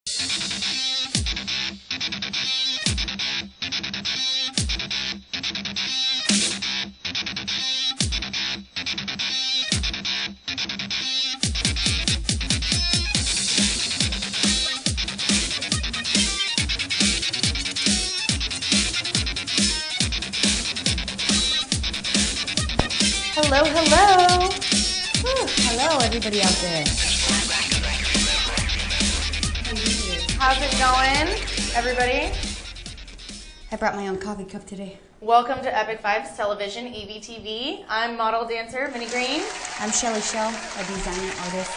Hello, hello. Whew, hello, everybody out there. How's it going, everybody? I brought my own coffee cup today. Welcome to Epik Vibes Television, EVTV. I'm model dancer Minnie Green. I'm Shelly Shell, a designer, artist,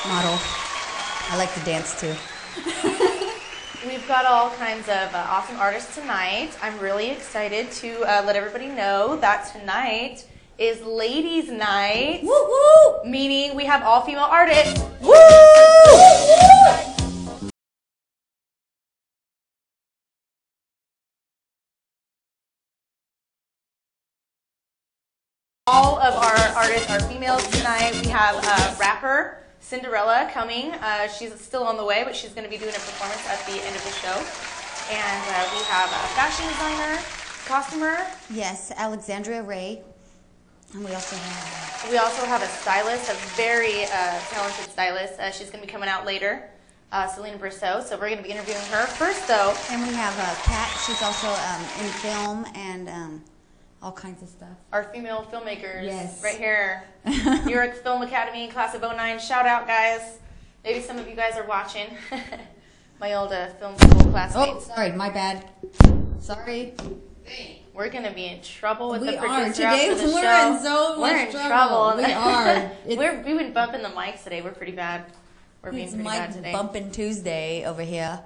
model. I like to dance too. We've got all kinds of awesome artists tonight. I'm really excited to let everybody know that tonight is Ladies' Night. Woo woo! Meaning we have all female artists. Woo! All of our artists are females tonight. We have a rapper, Sinderella, coming. She's still on the way, but she's going to be doing a performance at the end of the show. And we have a fashion designer, costumer. Yes, Alexandria Ray. And we also have a stylist, a very talented stylist. She's going to be coming out later, Celina Bristow. So we're going to be interviewing her first, though. And we have Kat. She's also in film and all kinds of stuff. Our female filmmakers, yes, right here. New York Film Academy, class of '09. Shout out, guys. Maybe some of you guys are watching. My old film school classmates. Oh, sorry, my bad. Sorry. We're going to be in trouble with the We are. producer Today after the we're show. in so We're much in trouble. We are. We've been bumping the mics today. We're pretty bad. We're being It's pretty bad Mike today. Bumpin' Tuesday over here.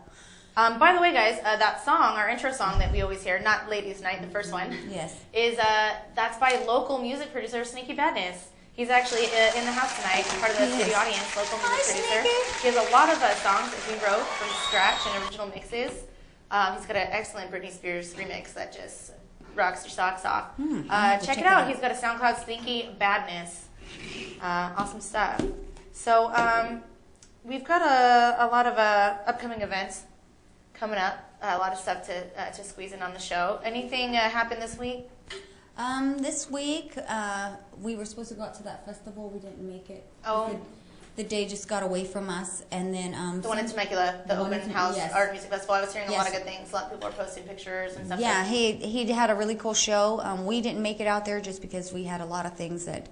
By the way, guys, that song, our intro song that we always hear, not Ladies' Night, the first one, yes, is that's by local music producer Sneaky Badness. He's actually in the house tonight, part of the city audience, local music producer. Sneaky. He has a lot of songs that he wrote from scratch and original mixes. He's got an excellent Britney Spears remix that just rocks your socks off. Check it out. He's got a SoundCloud, Sneaky Badness. Awesome stuff. So we've got a lot of upcoming events coming up. A lot of stuff to squeeze in on the show. Anything happened this week? This week, we were supposed to go out to that festival. We didn't make it. Oh. The day just got away from us, and then the one in Temecula, the open house yes, art music festival. I was hearing a yes, lot of good things. A lot of people are posting pictures and stuff. Yeah, he had a really cool show. We didn't make it out there just because we had a lot of things that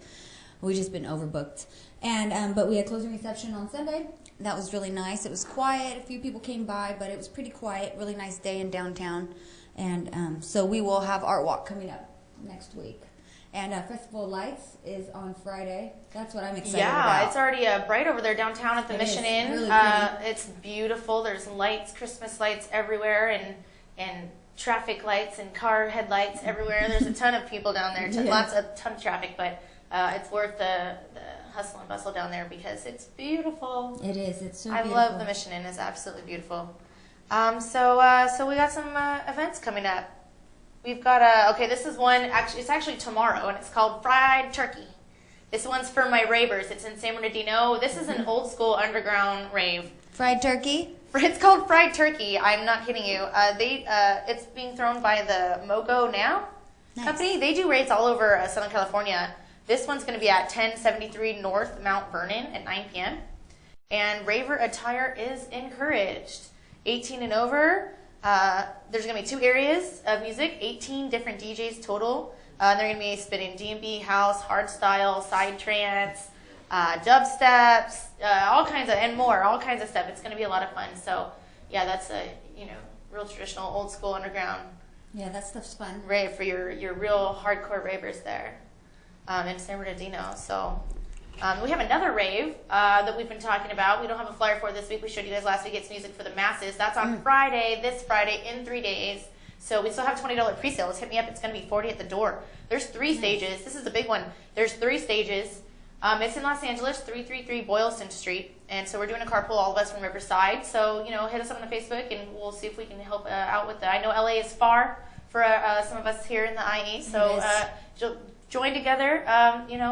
we just been overbooked. And but we had closing reception on Sunday. That was really nice. It was quiet. A few people came by, but it was pretty quiet. Really nice day in downtown. And so we will have Art Walk coming up next week. And Festival of Lights is on Friday. That's what I'm excited about. Yeah, it's already bright over there downtown at the Mission Inn. Really it's beautiful. There's lights, Christmas lights everywhere, and traffic lights and car headlights everywhere. There's a ton of people down there, ton of traffic, but it's worth the hustle and bustle down there because it's beautiful. It is. It's so beautiful. I love the Mission Inn. It's absolutely beautiful. So we got some events coming up. We've got okay, this is one, it's actually tomorrow, and it's called Fried Turkey. This one's for my ravers. It's in San Bernardino. This is an old school underground rave. Fried turkey? It's called Fried Turkey. I'm not kidding you. It's being thrown by the Mogo Now company. They do raves all over Southern California. This one's going to be at 1073 North Mount Vernon at 9 p.m. And raver attire is encouraged. 18 and over. There's going to be 2 areas of music, 18 different DJs total. They're going to be spinning D&B, house, hardstyle, side trance, dubsteps, all kinds of, and more, all kinds of stuff. It's going to be a lot of fun. So, yeah, that's a, real traditional, old school underground. Yeah, that stuff's fun. Rave for your real hardcore ravers there in San Bernardino. So, we have another rave that we've been talking about. We don't have a flyer for it this week. We showed you guys last week. It's Music for the Masses. That's on Friday, this Friday, in 3 days. So we still have $20 pre-sales. Hit me up. It's going to be $40 at the door. There's 3 stages. This is the big one. There's 3 stages. It's in Los Angeles, 333 Boylston Street. And so we're doing a carpool, all of us from Riverside. So, hit us up on Facebook, and we'll see if we can help out with that. I know LA is far for some of us here in the IE. So join together,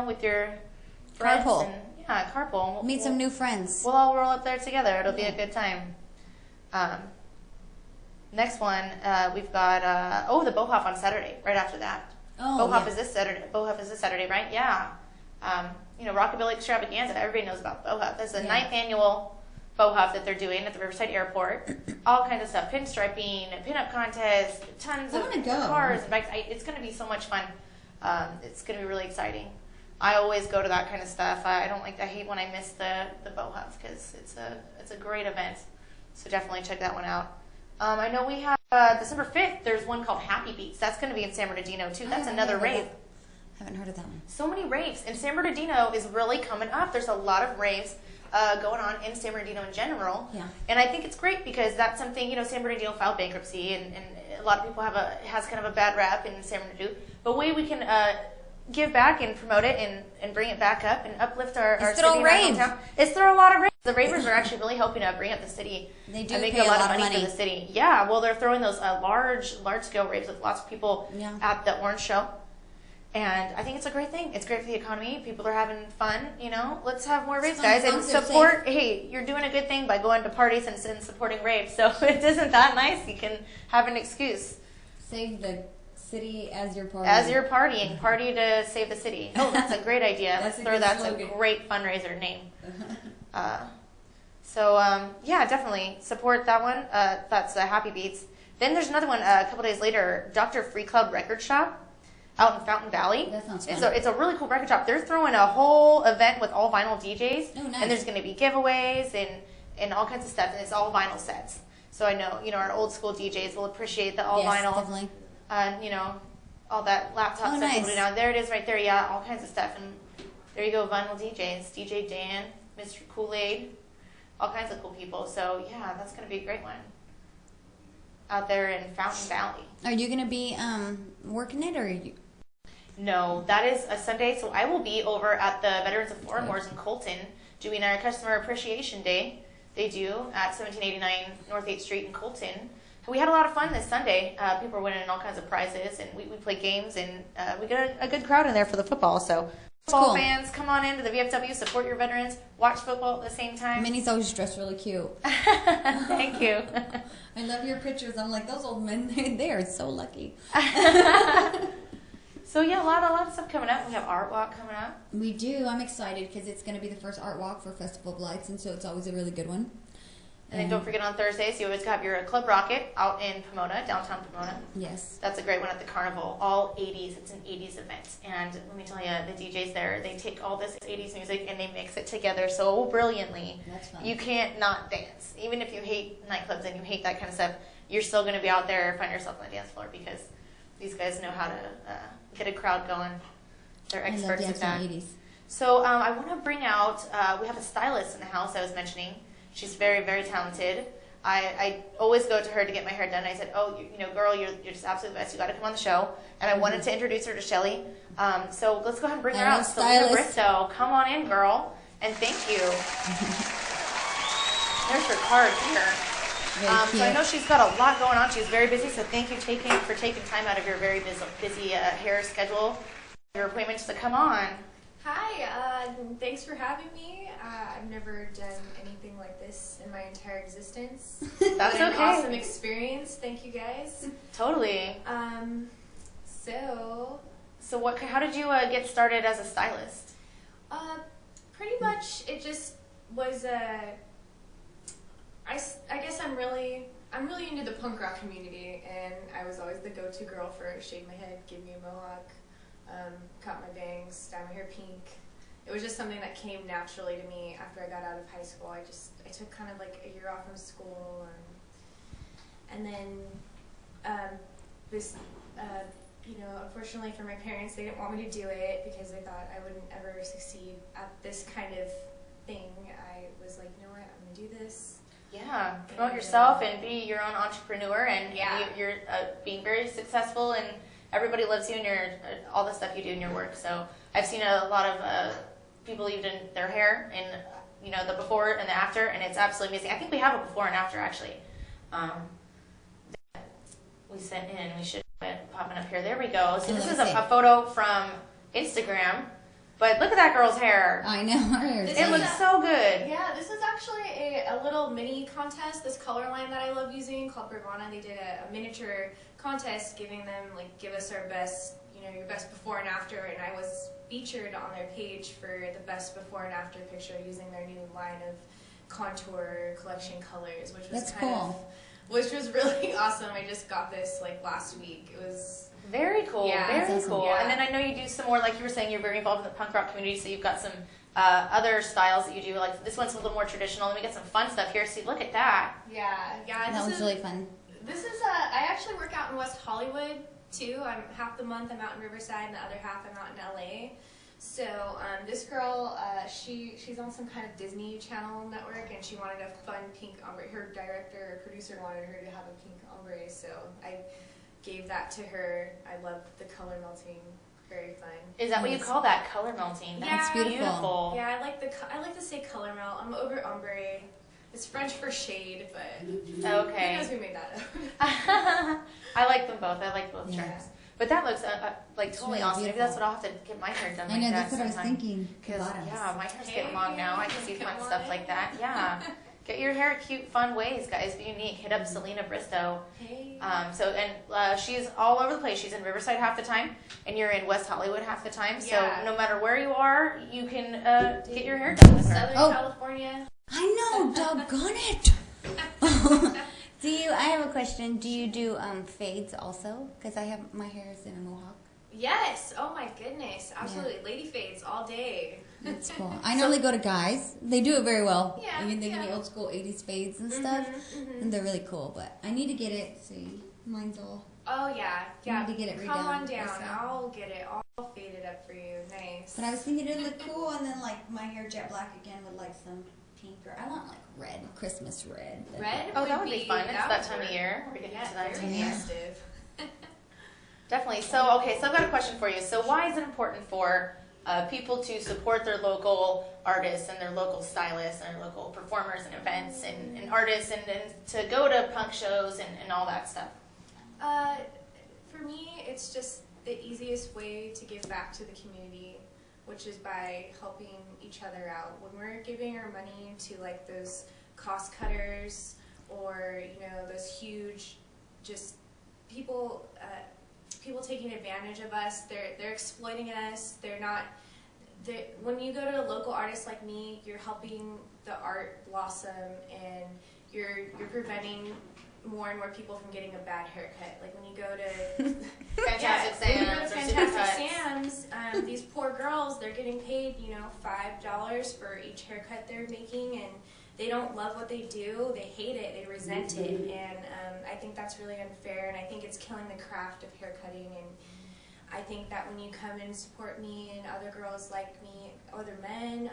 with your friends. Carpool. And, carpool. Meet some new friends. We'll all roll up there together. It'll be a good time. Next one, we've got the Bohaf on Saturday. Right after that. Oh, Bohaf yeah. is this Saturday. Bohaf is this Saturday, right? Yeah. Rockabilly Extravaganza. Everybody knows about Bohaf. This is the 9th annual Bohaf that they're doing at the Riverside Airport. All kinds of stuff. Pinstriping, pinup contests, tons of cars and bikes. It's going to be so much fun. It's going to be really exciting. I always go to that kind of stuff. I hate when I miss the Bohaf because it's a great event. So definitely check that one out. I know we have December 5th. There's one called Happy Beats. That's going to be in San Bernardino too. That's another rave. Haven't heard of that one. So many raves. And San Bernardino is really coming up. There's a lot of raves going on in San Bernardino in general. Yeah. And I think it's great because that's something, San Bernardino filed bankruptcy and a lot of people has kind of a bad rap in San Bernardino. But way we can give back and promote it and bring it back up and uplift our city and our hometown is through a lot of raves. The ravers are actually really helping to bring up the city. They do make a lot of money for the city. Yeah, well, they're throwing those large-scale raves with lots of people at the Orange Show. And I think it's a great thing. It's great for the economy. People are having fun, Let's have more raves, guys. And support, hey, you're doing a good thing by going to parties and supporting raves. So if it isn't that nice, you can have an excuse. Save the city as you're partying. As you're partying. Party to save the city. Oh, that's a great idea. That's a great fundraiser name. Definitely support that one. That's Happy Beats. Then there's another one a couple days later, Dr. Free Club Record Shop out in Fountain Valley. That sounds fun. It's a really cool record shop. They're throwing a whole event with all vinyl DJs. Oh, nice. And there's going to be giveaways and all kinds of stuff. And it's all vinyl sets. So I know, our old school DJs will appreciate the all vinyl. Definitely. All that laptop stuff. Nice. Now there it is right there. Yeah, all kinds of stuff. And there you go, vinyl DJs. DJ Dan, Mr. Kool-Aid, all kinds of cool people. So yeah, that's going to be a great one out there in Fountain Valley. Are you going to be working it, or are you? No, that is a Sunday. So I will be over at the Veterans of Foreign Wars in Colton doing our Customer Appreciation Day. They do at 1789 North 8th Street in Colton. We had a lot of fun this Sunday. People were winning all kinds of prizes, and we played games, and we got a good crowd in there for the football. So football fans, come on into the VFW, support your veterans, watch football at the same time. Minnie's always dressed really cute. Thank you. I love your pictures. I'm like, those old men, they are so lucky. So yeah, a lot of stuff coming up. We have Art Walk coming up. We do. I'm excited because it's going to be the first Art Walk for Festival of Lights, and so it's always a really good one. And then don't forget on Thursdays, you always have your Club Rocket out in Pomona, downtown Pomona. Yes. That's a great one at the Carnival. All 80s. It's an 80s event. And let me tell you, the DJs there, they take all this 80s music and they mix it together so brilliantly. That's fun. You can't not dance. Even if you hate nightclubs and you hate that kind of stuff, you're still going to be out there, find yourself on the dance floor because these guys know how to get a crowd going. They're experts at that. 80s. So I want to bring out, we have a stylist in the house I was mentioning. She's very, very talented. I always go to her to get my hair done. I said, oh, girl, you're just absolutely best. You got to come on the show. And I wanted to introduce her to Shelly. So let's go ahead and bring her out. Celina Bristow, come on in, girl. And thank you. There's her card here. So I know she's got a lot going on. She's very busy. So thank you for taking time out of your very busy hair schedule, your appointments to come on. Hi, thanks for having me. I've never done anything like this in my entire existence. That's okay. An awesome experience. Thank you guys. Totally. So what? How did you get started as a stylist? Pretty much, it just was I guess I'm really into the punk rock community, and I was always the go-to girl for shave my head, give me a mohawk. Cut my bangs, dye my hair pink. It was just something that came naturally to me after I got out of high school. I took kind of like a year off from school, and then unfortunately for my parents, they didn't want me to do it because they thought I wouldn't ever succeed at this kind of thing. I was like, you know what, I'm gonna do this. Yeah, promote yourself and be your own entrepreneur, and you're being very successful, and everybody loves you and all the stuff you do in your work. So I've seen a lot of people even their hair and the before and the after, and it's absolutely amazing. I think we have a before and after actually. We sent in. We should have it popping up here. There we go. So this is a photo from Instagram. But look at that girl's hair. I know. Her hair is It looks so good. Yeah, this is actually a little mini contest. This color line that I love using called Bravana, they did a miniature contest giving them, like, give us our best, your best before and after, and I was featured on their page for the best before and after picture using their new line of contour collection colors, which was which was really awesome. I just got this, like, last week. It was very cool. Yeah, very awesome. cool. Yeah. And then I know you do some more, like you were saying, you're very involved in the punk rock community, so you've got some other styles that you do. Like this one's a little more traditional. And we got some fun stuff here. See, look at that. Yeah. That was really fun. This is I actually work out in West Hollywood too. I'm half the month I'm out in Riverside, and the other half I'm out in LA. So this girl, she's on some kind of Disney Channel network, and she wanted a fun pink ombre. Her director or producer wanted her to have a pink ombre, so I gave that to her. I love the color melting. Very fun. Is that what you call that? Color melting? That's beautiful. Yeah, I like to say color melt. I'm over ombre. It's French for shade, but okay. Who knows who made that up? I like them both. I like both terms. But that looks like totally really awesome. Maybe beautiful. that's what I'll have to get my hair done. I know, like that's that what I was thinking. Because yeah, my hair's getting Hey, long now. I can see fun stuff like that. Yeah. Get your hair cute, fun ways, guys. Be unique. Hit up Celina Bristow. Hey. She's all over the place. She's in Riverside half the time, and you're in West Hollywood half the time. So no matter where you are, you can get your hair done with her. Southern California. I know, doggone it. I have a question. Do you do fades also? Because my hair is in a mohawk. Yes. Oh my goodness. Absolutely. Yeah. Lady fades all day. That's cool. I normally go to guys. They do it very well. Yeah. I mean, they give me old school 80s fades and stuff. And they're really cool. But I need to get it. See, mine's all. Oh, yeah. Yeah. I need to get it redone. Come on down. I'll get it all faded up for you. Nice. But I was thinking it'd look cool. And then, like, my hair jet black again with, like, some pink. Or I want, like, red. Christmas red. Red? Oh, that would be fun. It's that time of year. We're getting to that time of year. Definitely. So, okay, so I've got a question for you. So why is it important for people to support their local artists and their local stylists and their local performers and events and artists and to go to punk shows and all that stuff? For me, it's just the easiest way to give back to the community, which is by helping each other out. When we're giving our money to like those cost cutters or those huge just people taking advantage of us, they're exploiting us. When you go to a local artist like me, you're helping the art blossom, and you're preventing more and more people from getting a bad haircut. Like when you go to Fantastic Sam's, these poor girls, they're getting paid $5 for each haircut they're making, and they don't love what they do. They hate it. They resent it, and I think that's really unfair, and I think it's killing the craft of haircutting. And I think that when you come and support me and other girls like me, other men,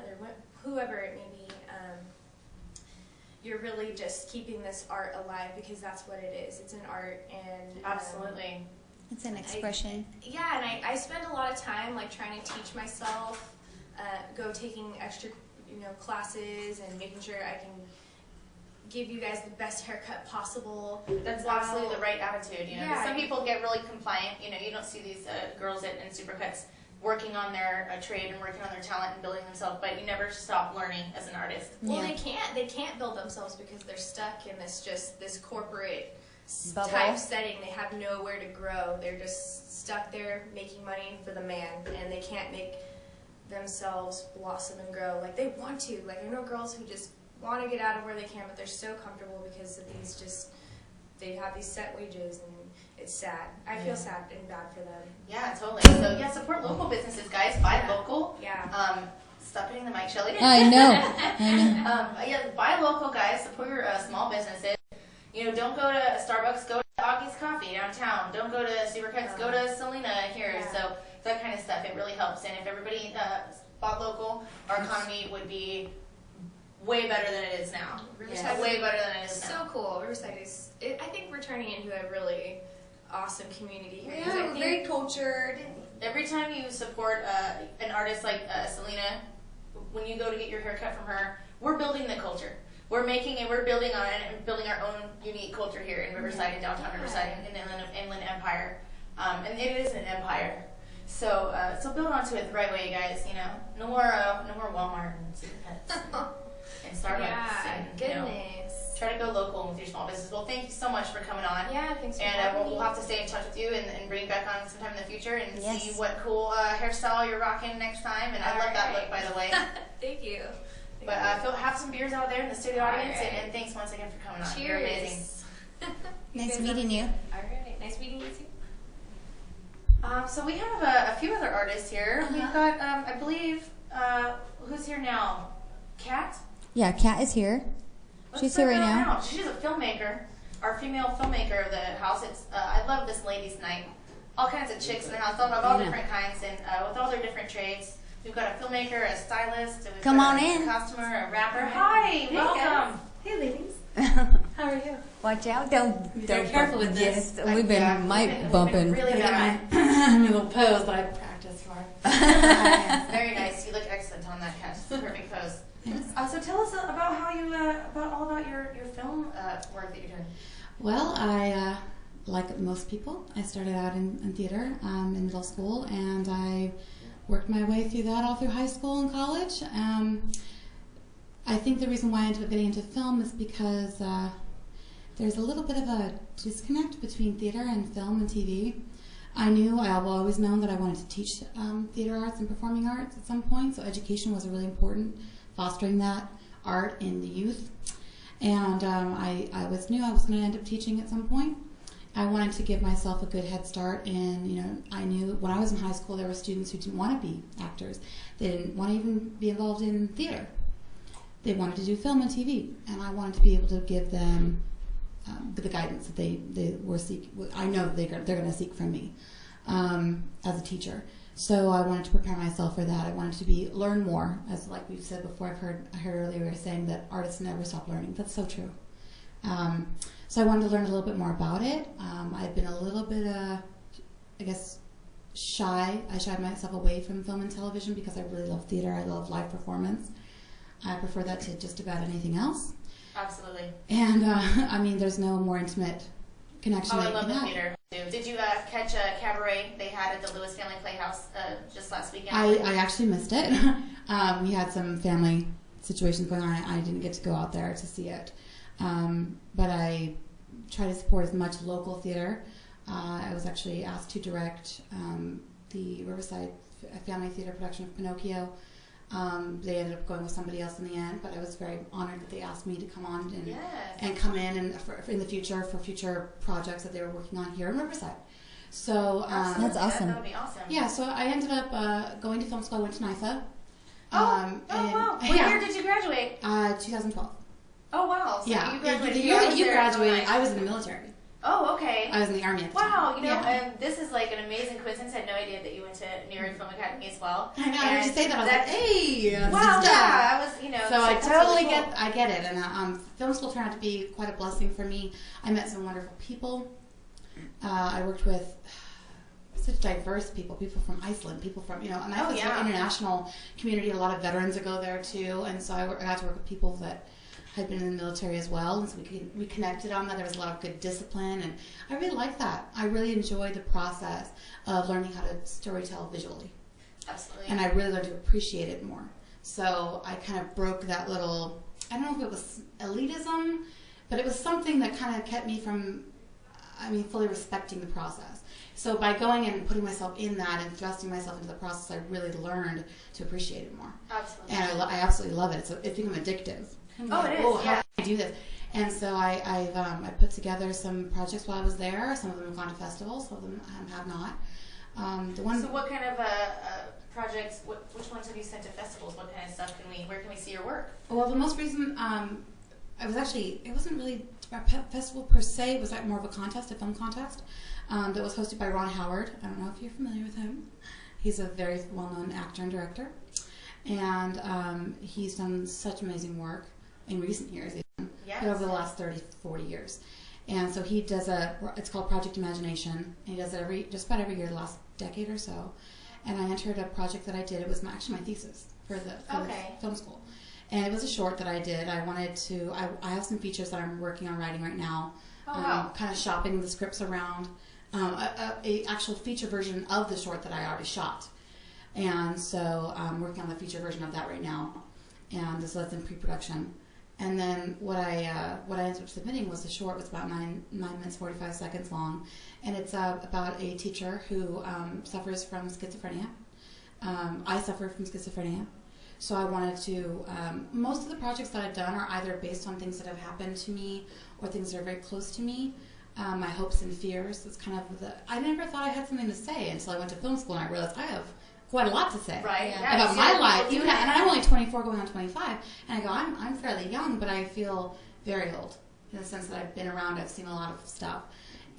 whoever it may be, you're really just keeping this art alive, because that's what it is. It's an art, and absolutely, it's an expression. And I spend a lot of time like trying to teach myself, taking extra classes and making sure I can give you guys the best haircut possible. That's absolutely the right attitude. Some people get really compliant. You don't see these girls in Supercuts working on their trade and working on their talent and building themselves, but you never stop learning as an artist. Well, they can't build themselves because they're stuck in this corporate bubble type setting. They have nowhere to grow. They're just stuck there making money for the man, and they can't make themselves blossom and grow like they want to. Like I know girls who just want to get out of where they can, but they're so comfortable because of they have these set wages, and it's sad. I feel sad and bad for them. Yeah, totally. So support local businesses, guys. Buy local. Yeah. Stop hitting the mic, Shelly. I know. Buy local, guys. Support your small businesses. Don't go to Starbucks. Go to Augie's Coffee downtown. Don't go to Supercuts. Go to Celina here. Yeah. So that kind of stuff, it really helps. And if everybody bought local, our economy would be way better than it is now. Riverside way better than it is now. So cool. Riverside is. I think we're turning into a really awesome community here. Yeah, we're very cultured. Every time you support an artist like Celina, when you go to get your haircut from her, we're building the culture. We're building on it and building our own unique culture here in Riverside, in downtown Riverside, in the Inland Empire. And it is an empire. So build onto it the right way, you guys. You know, no more Walmart and Superpets and Starbucks. Yeah, and, goodness. Try to go local with your small business. Well, thank you so much for coming on. Yeah, thanks for and having me. we'll have to stay in touch with you and bring you back on sometime in the future and Yes. see what cool hairstyle you're rocking next time. And I love that look, by the way. Thank you. But have some beers out there in the studio audience, right. and thanks once again for coming on. Cheers. You're amazing. Nice meeting you. All right. Nice meeting you too. So we have a few other artists here. We've got, I believe, who's here now? Kat? Yeah, Kat is here. She's here right now. She's a filmmaker, our female filmmaker of the house. It's I love this ladies' night. All kinds of chicks in the house, all different kinds, and with all their different trades. We've got a filmmaker, a stylist, and we've Come got on a in. costumer, a rapper. Hi, welcome. Hey, ladies. How are you? Watch out! Don't Be very careful with this. Yes, we've been we've bumping. been really bad. I'm a little pose that I practiced for. Very nice. You look excellent on that, Kat. Perfect pose. So tell us about how you about your film work that you're doing. Well, I like most people, I started out in theater in middle school, and I worked my way through that all through high school and college. I think the reason why I ended up getting into film is because there's a little bit of a disconnect between theater and film and TV. I've always known that I wanted to teach theater arts and performing arts at some point, so education was really important, fostering that art in the youth. And I knew I was going to end up teaching at some point. I wanted to give myself a good head start, and I knew when I was in high school there were students who didn't want to be actors. They didn't want to even be involved in theater. They wanted to do film and TV, and I wanted to be able to give them the guidance that they were seeking. I know they're going to seek from me as a teacher. So I wanted to prepare myself for that. I wanted to learn more, as like we've said before. I heard earlier we were saying that artists never stop learning. That's so true. So I wanted to learn a little bit more about it. I've been a little bit, I guess, shy. I shied myself away from film and television because I really love theater. I love live performance. I prefer that to just about anything else. Absolutely. And there's no more intimate connection. Oh, I love the theater too. Did you catch a cabaret they had at the Lewis Family Playhouse just last weekend? I actually missed it. We had some family situations going on. I didn't get to go out there to see it. But I try to support as much local theater. I was actually asked to direct the Riverside Family Theater production of Pinocchio. They ended up going with somebody else in the end, but I was very honored that they asked me to come on and come in and in the future for future projects that they were working on here in Riverside. So That's awesome. That would be awesome. Yeah, so I ended up going to film school. I went to NYFA. Wow. What year did you graduate? 2012. Oh, wow. So Yeah, you graduated. the year that you graduated, Nice. I was in the military. Oh, okay. I was in the Army at the Wow, time. this is like an amazing coincidence. I had no idea that you went to New York Film Academy as well. I know. I heard you say that. I was like, hey. Wow, yeah. I was, So I that's totally really cool. get it. And film school turned out to be quite a blessing for me. I met some wonderful people. I worked with such diverse people from Iceland, people from, and I was an international community, a lot of veterans that go there too. And so I got to work with people that had been in the military as well, and so we connected on that. There was a lot of good discipline, and I really liked that. I really enjoyed the process of learning how to storytell visually. Absolutely. And I really learned to appreciate it more. So I kind of broke that little, I don't know if it was elitism, but it was something that kind of kept me from, fully respecting the process. So by going in and putting myself in that and thrusting myself into the process, I really learned to appreciate it more. Absolutely. And I absolutely love it. It's become addictive. Oh, it is. How do I do this? And so I put together some projects while I was there. Some of them have gone to festivals, some of them have not. So what kind of projects? Which ones have you sent to festivals? What kind of stuff where can we see your work? Well, the most recent, it wasn't really a festival per se. It was like more of a contest, a film contest, that was hosted by Ron Howard. I don't know if you're familiar with him. He's a very well-known actor and director, and he's done such amazing work in recent years, but over the last 30, 40 years. And so he does it's called Project Imagination, and he does it just about every year the last decade or so. And I entered a project that I did. It was actually my thesis for the film school. And it was a short that I did. I have some features that I'm working on writing right now. Oh, wow. Kind of shopping the scripts around. a actual feature version of the short that I already shot. And so I'm working on the feature version of that right now, and so that's in pre-production. And then what I ended up submitting was the short. Was about 9 minutes 45 seconds long, and it's about a teacher who suffers from schizophrenia. I suffer from schizophrenia, so I wanted to. Most of the projects that I've done are either based on things that have happened to me or things that are very close to me. My hopes and fears. It's kind of I never thought I had something to say until I went to film school, and I realized I have quite a lot to say about my life. And I'm only 24 going on 25, and I go, I'm fairly young, but I feel very old in the sense that I've been around, I've seen a lot of stuff.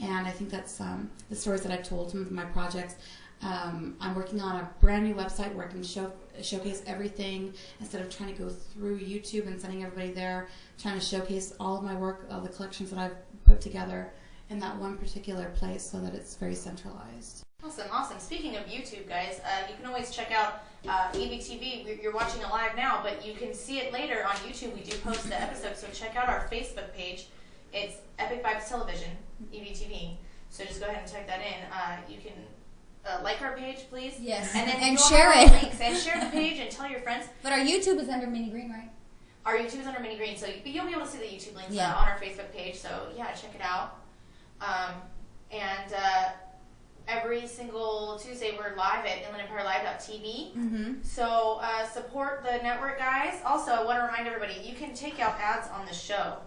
And I think that's the stories that I've told, some of my projects. I'm working on a brand new website where I can showcase everything instead of trying to go through YouTube and sending everybody there, trying to showcase all of my work, all the collections that I've put together in that one particular place so that it's very centralized. Awesome, awesome. Speaking of YouTube, guys, you can always check out EBTV. You're watching it live now, but you can see it later on YouTube. We do post the episode, so check out our Facebook page. It's Epik Vibes Television, EBTV. So just go ahead and type that in. You can like our page, please. Yes, and then and share it. Links, and share the page and tell your friends. But our YouTube is under Mini Green, right? Our YouTube is under Mini Green, so you'll be able to see the YouTube links Yeah. on our Facebook page. So yeah, check it out. Every single Tuesday we're live at InlandEmpireLive.tv. Mm-hmm. So support the network, guys. Also, I want to remind everybody, you can take out ads on the show.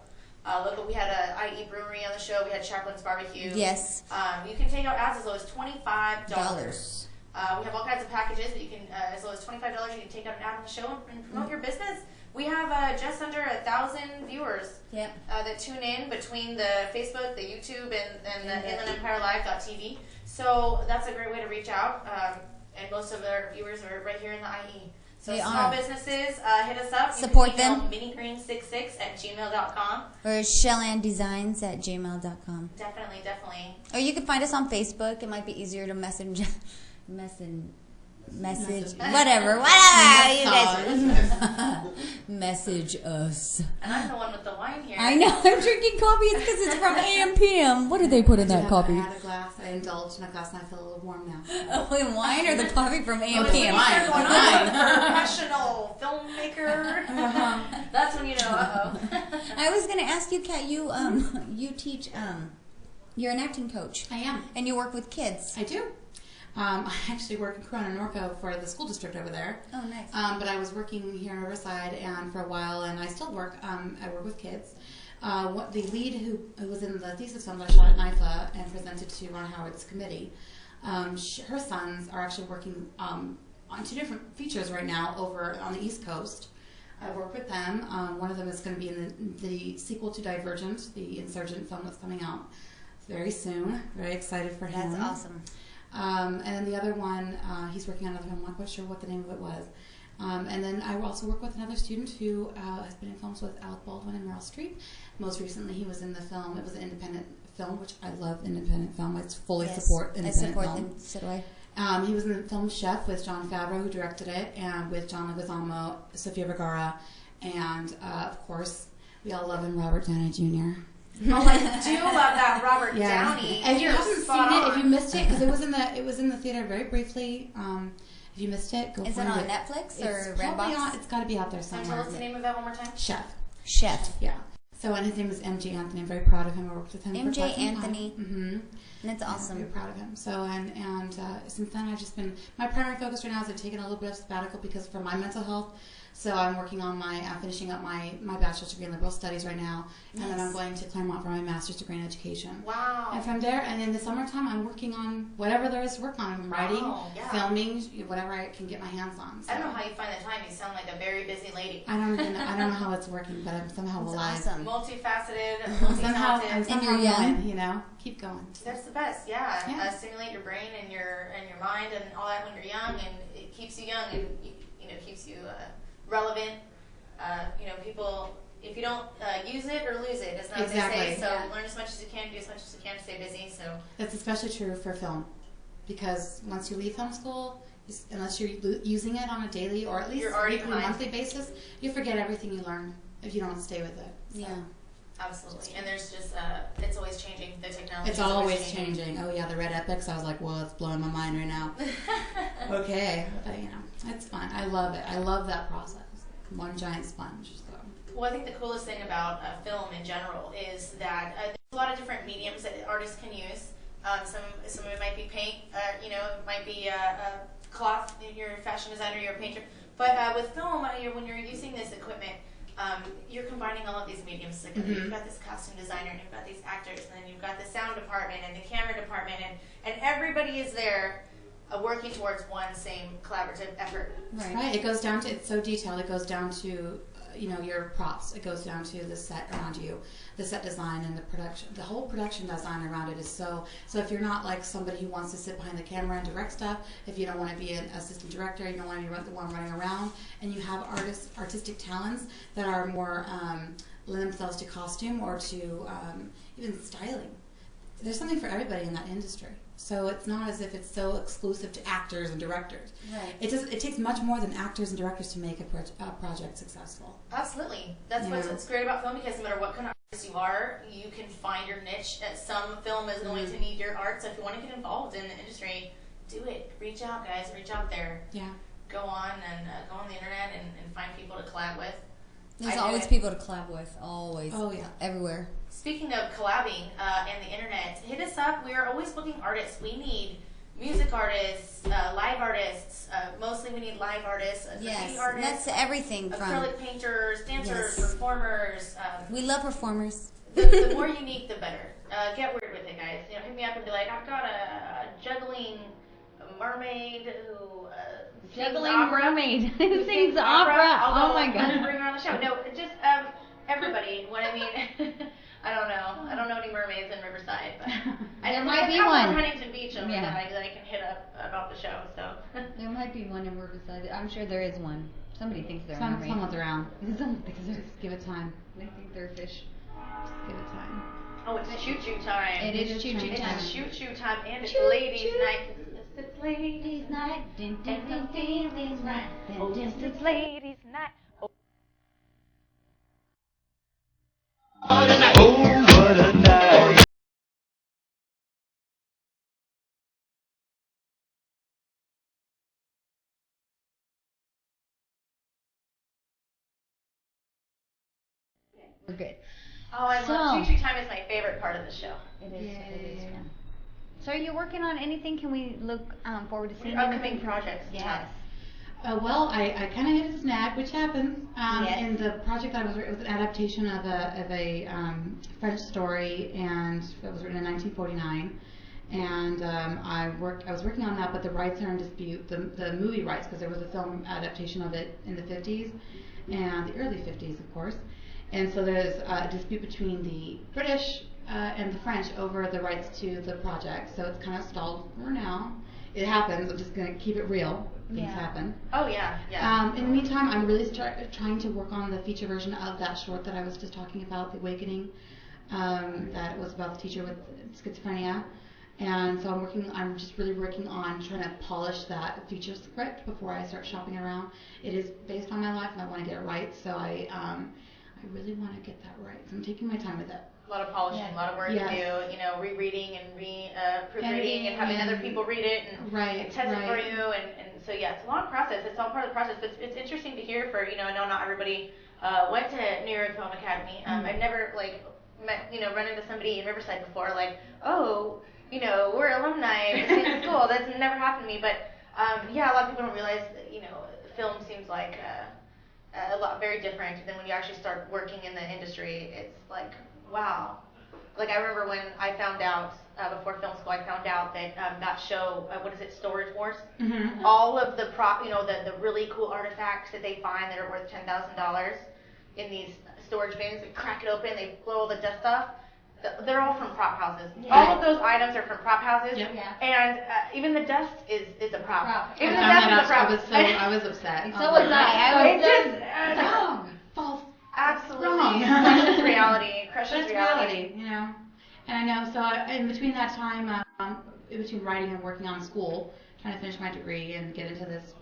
Look, we had a IE Brewery on the show. We had Chaplain's Barbecue. Yes. You can take out ads as low as $25. Dollars. We have all kinds of packages, but you can, as low as $25, you can take out an ad on the show and promote your business. We have just under 1,000 viewers that tune in between the Facebook, the YouTube, and the InlandEmpireLive.tv. So that's a great way to reach out. And most of our viewers are right here in the IE. So small businesses, hit us up. Support them. minigreen66@gmail.com. Or shellanddesigns@gmail.com. Definitely, definitely. Or you can find us on Facebook. It might be easier to message, whatever, you guys message us. And I'm the one with the wine here. I know, I'm drinking coffee. It's because it's from AM PM. What did they put in that coffee? I had a glass. I indulged in a glass, and I feel a little warm now. Oh, in wine or the coffee from AM PM? Professional filmmaker. That's when you know. I was going to ask you, Kat. You teach. You're an acting coach. I am, and you work with kids. I do. I actually work in Corona Norco for the school district over there. Oh, nice. But I was working here in Riverside and for a while, and I still work. I work with kids. The lead who was in the thesis film that I shot at NIFA and presented to Ron Howard's committee, her sons are actually working on 2 different features right now over on the East Coast. I work with them. One of them is going to be in the sequel to Divergent, the Insurgent film that's coming out very soon. Very excited for him. That's awesome. And then the other one, he's working on another film. I'm not quite sure what the name of it was. And then I also work with another student who has been in films with Alec Baldwin and Meryl Streep. Most recently, he was in the film. It was an independent film, which I love independent film. I fully support independent film. I support them, so do I. He was in the film Chef with Jon Favreau, who directed it, and with John Leguizamo, Sofia Vergara, and of course, we all love him, Robert Downey Jr. Oh, I do love that Robert Downey. And if you haven't seen it, if you missed it, because it was in the theater very briefly. If you missed it, go find it. Is it on Netflix or Redbox? It's got to be out there somewhere. And tell us the name of that one more time. Chef. Yeah. So, and his name is MJ Anthony. I'm very proud of him. I worked with him for quite some time. Anthony. Mm-hmm. That's awesome. I'm very proud of him. So, and since then, I've just been, my primary focus right now is I've taken a little bit of sabbatical because for my mental health. So I'm working on finishing up my bachelor's degree in liberal studies right now, and then I'm going to Claremont for my master's degree in education. Wow! And from there, and in the summertime, I'm working on whatever there is to work on. I'm writing, filming, whatever I can get my hands on. So. I don't know how you find the time. You sound like a very busy lady. I don't know how it's working, but I'm somehow alive. Awesome. Multifaceted, multi-talented. I'm somehow going, keep going. That's the best. Stimulate your brain and your mind and all that when you're young, and it keeps you young and keeps you relevant. People, if you don't use it or lose it, is not what they say. So learn as much as you can, do as much as you can to stay busy. So that's especially true for film, because once you leave film school, unless you're using it on a daily or at least weekly, monthly basis, you forget everything you learn if you don't stay with it. So. Yeah, absolutely. And there's just it's always changing. The technology technology. It's always changing. Oh yeah, the red Epics. I was like, well, it's blowing my mind right now. Okay, but it's fun. I love it. I love that process. One giant sponge. So. Well, I think the coolest thing about film in general is that there's a lot of different mediums that artists can use. Some of it might be paint, it might be cloth. You're a fashion designer, you're a painter. But with film, when you're using this equipment, you're combining all of these mediums together. You've got this costume designer, and you've got these actors, and then you've got the sound department and the camera department, and everybody is there working towards one same collaborative effort. Right. It goes down to, it's so detailed. It goes down to your props. It goes down to the set around you, the set design and the production. The whole production design around it is so if you're not like somebody who wants to sit behind the camera and direct stuff, if you don't want to be an assistant director, you don't want to be the one running around, and you have artistic talents that are more lend themselves to costume or to even styling. There's something for everybody in that industry. So it's not as if it's so exclusive to actors and directors. Right. It takes much more than actors and directors to make a project successful. Absolutely. That's what's great about film, because no matter what kind of artist you are, you can find your niche. Some film is going to need your art, so if you want to get involved in the industry, do it. Reach out, guys. Reach out there. Yeah. Go on the internet and find people to collab with. There's always people to collab with. Always. Oh, yeah. Everywhere. Speaking of collabing and the internet, hit us up. We are always booking artists. We need music artists, live artists. Mostly we need live artists, graffiti artists. That's everything from acrylic painters, dancers, performers. We love performers. The more unique, the better. Get weird with it, guys. Hit me up and be like, I've got a juggling mermaid who juggling mermaid who sings opera. Oh my God! Bring her on the show. No, just everybody. What I mean. I don't know any mermaids in Riverside, but there might be in one. Huntington Beach that I can hit up about the show. So there might be one in Riverside. I'm sure there is one. Somebody thinks they're a mermaid. Someone's around. Someone thinks they're. Just give it time. They think they're a fish. Just give it time. Oh, it's choo-choo time. It is choo-choo time. It's choo-choo time, and it's ladies' night. It's ladies' night. And the feeling's right. Oh, yes, it's ladies' night. What a night. We're good. Oh, I love choo-choo time. Is my favorite part of the show. It is. It is fun. So, are you working on anything? Can we look forward to seeing upcoming projects? Yes. Well, I kind of hit a snag, which happens. Yes. In the project that I was, it was an adaptation of a French story, and it was written in 1949. And I was working on that, but the rights are in dispute. The movie rights, because there was a film adaptation of it in the 50s and the early 50s, of course. And so there's a dispute between the British and the French over the rights to the project. So it's kind of stalled for now. It happens. I'm just going to keep it real. Things happen. Oh, yeah. In the meantime, I'm really trying to work on the feature version of that short that I was just talking about, The Awakening, that was about the teacher with schizophrenia. And so I'm just really working on trying to polish that feature script before I start shopping around. It is based on my life, and I want to get it right, so I really want to get that right. So I'm taking my time with it. A lot of polishing, a lot of work to do, rereading and proofreading and having other people read it and test it for you. And so, it's a long process. It's all part of the process. But it's interesting to hear I know not everybody went to New York Film Academy. I've never, met, run into somebody in Riverside before, we're alumni of the same school. That's never happened to me. But, a lot of people don't realize that, film seems like a lot very different than when you actually start working in the industry. It's like, wow. I remember when I found out, before film school, I found out that that show, Storage Wars? Mm-hmm. All of the the really cool artifacts that they find that are worth $10,000 in these storage bins, they crack it open, they blow all the dust off. They're all from prop houses. Yeah. All of those items are from prop houses. Yep. Yeah. And even the dust is a prop. Even the I dust is a prop. I was upset. So was I. Wrong. False. Absolutely. Wrong. Crushes reality. Crushes reality. And I know, so in between that time, in between writing and working on school, trying to finish my degree and get into this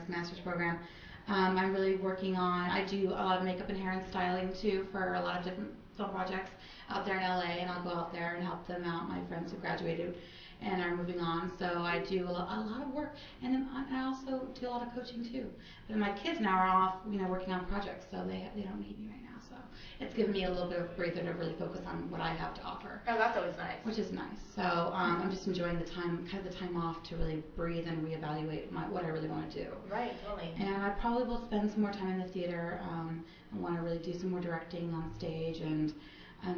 master's program, I'm really working on, I do a lot of makeup and hair and styling too for a lot of different film projects. out there in LA, and I'll go out there and help them out. My friends who graduated and are moving on, so I do a lot of work, and then I also do a lot of coaching too. But my kids now are off, working on projects, so they don't need me right now. So it's given me a little bit of breather to really focus on what I have to offer. Oh, that's always nice. Which is nice. So I'm just enjoying the time off to really breathe and reevaluate what I really want to do. Right, totally. And I probably will spend some more time in the theater. I want to really do some more directing on stage and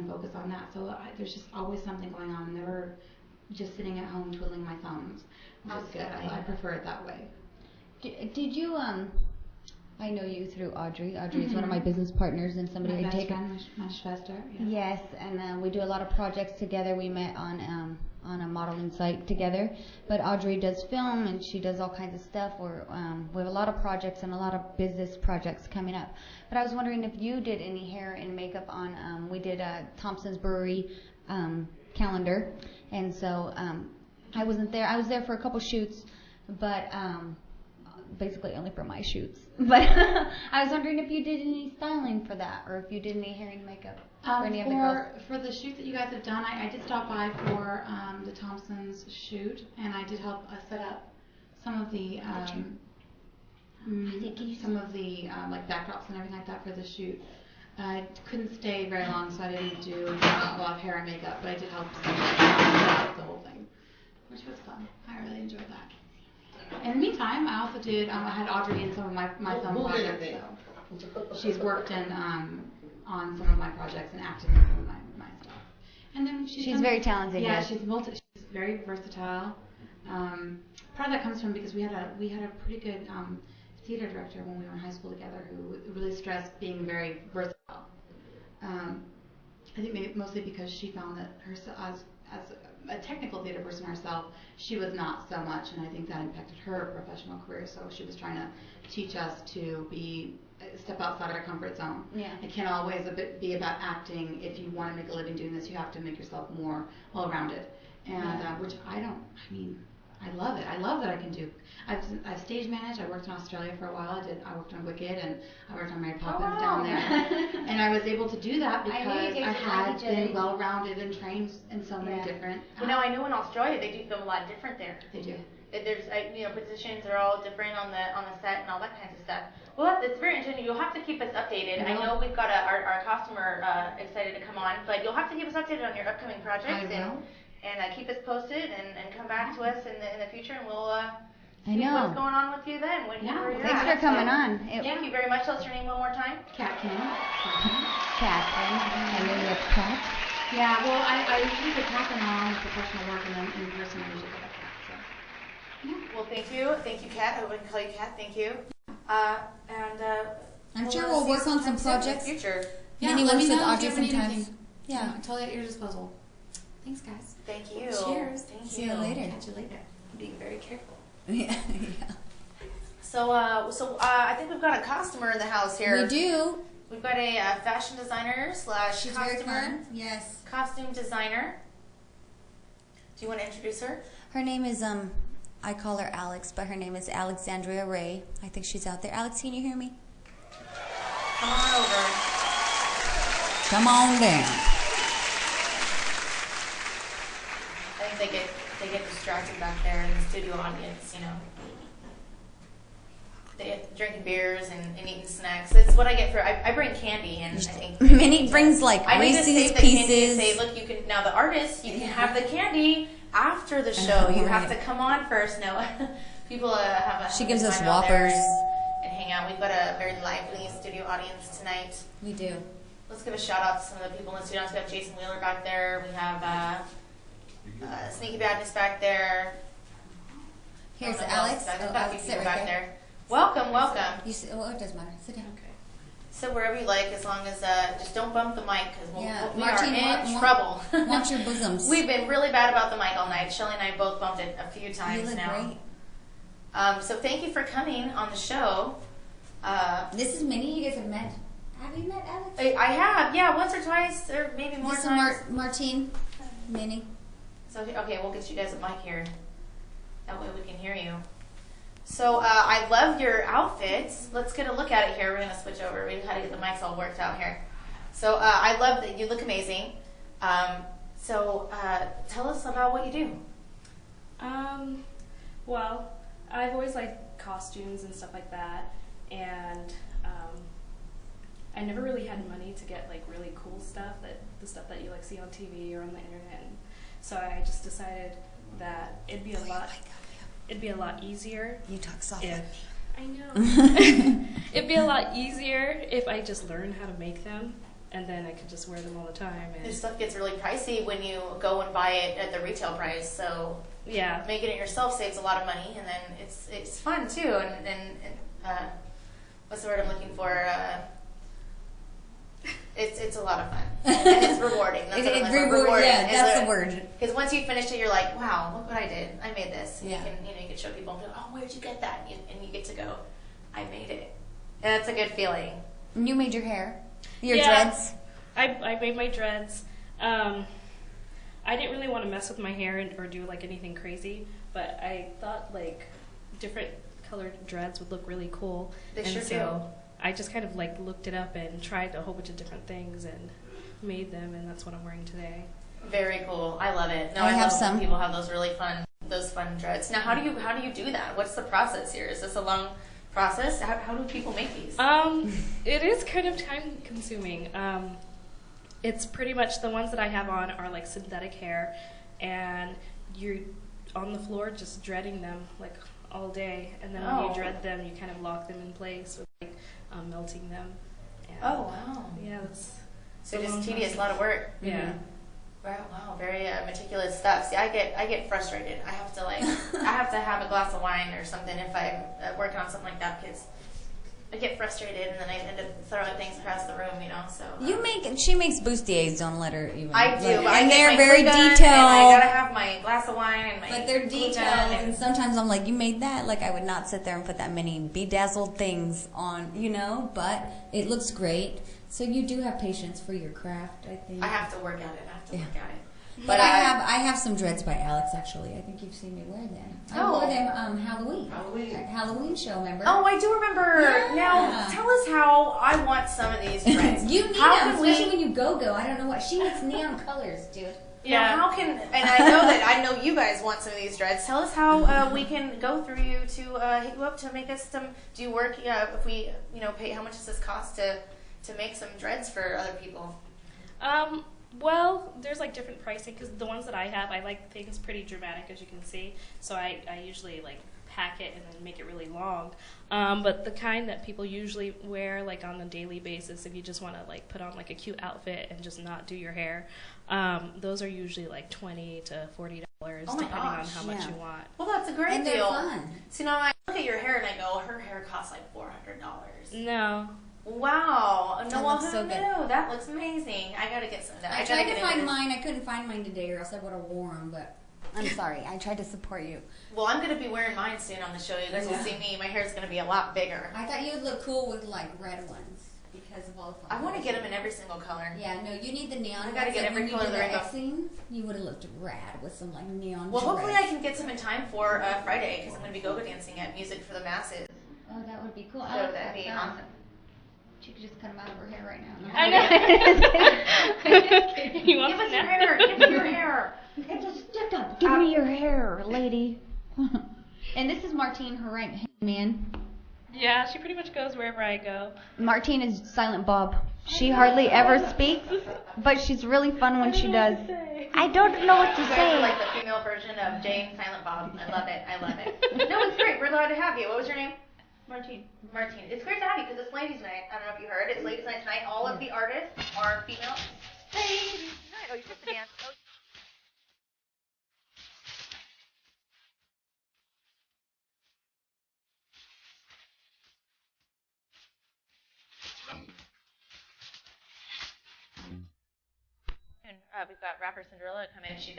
focus on that. So there's just always something going on. I'm never just sitting at home twiddling my thumbs, which is good. I prefer it that way. Did you I know you through Audrey. Audrey is one of my business partners and somebody I take. My Schwester. Yes, and we do a lot of projects together. We met on a modeling site together. But Audrey does film and she does all kinds of stuff. We have a lot of projects and a lot of business projects coming up. But I was wondering if you did any hair and makeup on. We did a Thompson's Brewery calendar, and so I wasn't there. I was there for a couple shoots, but. Basically only for my shoots. But I was wondering if you did any styling for that, or if you did any hair and makeup for any of the girls. For the shoot that you guys have done, I did stop by for the Thompsons shoot, and I did help set up some of the like backdrops and everything like that for the shoot. I couldn't stay very long, so I didn't do a lot of hair and makeup, but I did help set up the whole thing, which was fun. I really enjoyed that. In the meantime, I also did. I had Audrey in some of my film projects. So she's worked in on some of my projects and acted in some of my stuff. And then she's very talented. Yeah, she's very versatile. Part of that comes from because we had a pretty good theater director when we were in high school together who really stressed being very versatile. I think maybe mostly because she found that as a technical theater person herself, she was not so much, and I think that impacted her professional career. So she was trying to teach us to step outside our comfort zone. Yeah. It can't always be about acting. If you want to make a living doing this, you have to make yourself more well-rounded. And which I love it. I love that I can do. I've stage managed. I worked in Australia for a while. I worked on Wicked, and I worked on Mary Poppins down there. And I was able to do that because I had been well-rounded and trained in so many different. I know in Australia they do film a lot different there. They do. There's positions are all different on the set and all that kinds of stuff. Well, it's very interesting. You'll have to keep us updated. I know we've got our costumer excited to come on, but you'll have to keep us updated on your upcoming projects. And keep us posted and come back to us in the future, and we'll see what's going on with you then. Thanks for coming on. Thank you very much. Tell us your name one more time. Katharyn. Katharyn. I know you have Kat. Yeah, well, I usually put Katharyn on professional work, and then in person I usually put Kat. So. Yeah. Well, thank you. Thank you, Kat. I wouldn't call you Kat. Thank you. I'm sure we'll work on some projects. In the future. Yeah, Minnie let me works with know if Audrey you ever need sometimes. anything. Yeah. I'm totally at your disposal. Thanks, guys. Thank you. Cheers. Thank See you later. Catch you later. Being very careful. Yeah. So I think we've got a costumer in the house here. We do. We've got a fashion designer / She's very costumer. fun. Yes. Costume designer. Do you want to introduce her? Her name is I call her Alex, but her name is Alexandria Ray. I think she's out there. Alex, can you hear me? Come on over. Come on down. I think they get distracted back there in the studio audience, They drinking beers and eating snacks. That's what I get for. I bring candy, and I think Minnie brings like I need to Reese's save the candy and Pieces. say, look, you can now the artist, you can have the candy after the show. You have to come on first. No, people have a. She gives us time out there Whoppers. and hang out. We've got a very lively studio audience tonight. We do. Let's give a shout out to some of the people in the studio. We have Jason Wheeler back there. We have Sneaky Badness back there. Here's I don't know Alex. who else. We've Oh, got a Alex, few sit people right back there. there. Welcome, welcome. You sit, well, it doesn't matter. Sit down. Okay. Sit wherever you like, as long as just don't bump the mic, because we Martine, are in trouble. Watch your bosoms. We've been really bad about the mic all night. Shelly and I both bumped it a few times You look now. great. So thank you for coming on the show. This is Minnie. You guys have met. Have you met Alex? I have, yeah, once or twice, or maybe more This is times. Martine. Minnie. So okay, we'll get you guys a mic here. That way we can hear you. So I love your outfits. Let's get a look at it here. We're gonna switch over. We had to get the mics all worked out here. So I love that you look amazing. So tell us about what you do. Well, I've always liked costumes and stuff like that, and I never really had money to get like really cool stuff, the stuff that you like see on TV or on the internet. And so I just decided that it'd be a lot easier. You talk softly. I know. It'd be a lot easier if I just learned how to make them, and then I could just wear them all the time. And This stuff gets really pricey when you go and buy it at the retail price. So yeah, making it yourself saves a lot of money, and then it's fun too. And what's the word I'm looking for? It's a lot of fun, and it's rewarding. That's what I'm looking for. Rewarding. Yeah, that's the word. Because once you finish it, you're like, wow, look what I did. I made this. And Yeah. you can show people, and be like, oh, where'd you get that? And you get to go, I made it. And that's a good feeling. And you made your hair, your Yeah. dreads. I made my dreads. I didn't really want to mess with my hair or do like anything crazy, but I thought like different colored dreads would look really cool. They and sure so I just kind of like looked it up and tried a whole bunch of different things and made them, and that's what I'm wearing today. Very cool. I love it. No, I have love some. when people have those really fun dreads. Now, how do you do that? What's the process here? Is this a long process? How do people make these? It is kind of time consuming. It's pretty much the ones that I have on are like synthetic hair, and you're on the floor just dreading them like all day, and then when you dread them, you kind of lock them in place with like melting them. And wow. yeah, that's So a long just tedious, process. a lot of work. Yeah. Wow, very meticulous stuff. See, I get frustrated. I have to have a glass of wine or something if I'm working on something like that, because I get frustrated and then I end up throwing things across the room, So She makes bustiers. Don't let her even. I do, Like, but I and get they're my very glue gun, detailed. And I gotta have my glass of wine and my. But they're glue gun detailed, and and sometimes I'm like, you made that? Like, I would not sit there and put that many bedazzled things on, but it looks great. So you do have patience for your craft, I think. I have to work at it. Work at it. But I have some dreads by Alex, actually. I think you've seen me wear them. I wore them Halloween. At Halloween show, remember? Oh, I do remember. Yeah. Now, tell us how I want some of these dreads. You need How them, can especially we- when you go. I don't know what. She makes neon colors, dude. Yeah. How can, and I know you guys want some of these dreads. Tell us how we can go through you to hit you up to make us some. Do you work? If we, pay. How much does this cost to make some dreads for other people? Well, there's like different pricing because the ones that I have, I like things pretty dramatic, as you can see. So I usually like pack it and then make it really long. But the kind that people usually wear like on a daily basis, if you just want to like put on like a cute outfit and just not do your hair, those are usually like $20 to $40 depending on how much you want. Well, that's a great And deal. they're fun. See, now I look at your hair and I go, her hair costs like $400. No. Wow. No, That well, looks who so good. knew? That looks amazing. I gotta get some of that. I gotta tried get to into find this. mine. I couldn't find mine today, or else I would have worn them. But I'm sorry. I tried to support you. Well, I'm gonna be wearing mine soon on the show. You guys will see me. My hair's gonna be a lot bigger. I thought you would look cool with like red ones because of all the. I want to get them in every single color. Yeah, no, you need the neon. I gotta ones, get like every when you color did of the rainbow. X-ing, you would have looked rad with some like neon. Well, hopefully I dreads. can get some in time for Friday because I'm gonna be go-go dancing at Music for the Masses. Oh, that would be cool. So I like that'd that be song. awesome. She could just cut them out of her hair right now. I know. You want Give us some your now? hair. Give me your hair. It's a stick up. Give me your hair, lady. And this is Martine, her right hand man. Yeah, she pretty much goes wherever I go. Martine is Silent Bob. She hardly ever speaks, but she's really fun when she does. I don't know what to You guys are say. like the female version of Jane Silent Bob. I love it. I love it. No, it's great. We're glad to have you. What was your name? Martine. Martine. It's great to have you because it's Ladies' Night. I don't know if you heard. It's Ladies' Night tonight. All of the artists are female. Ladies' Night. Oh, you took the dance. Oh. We've got rapper Sinderella coming. She's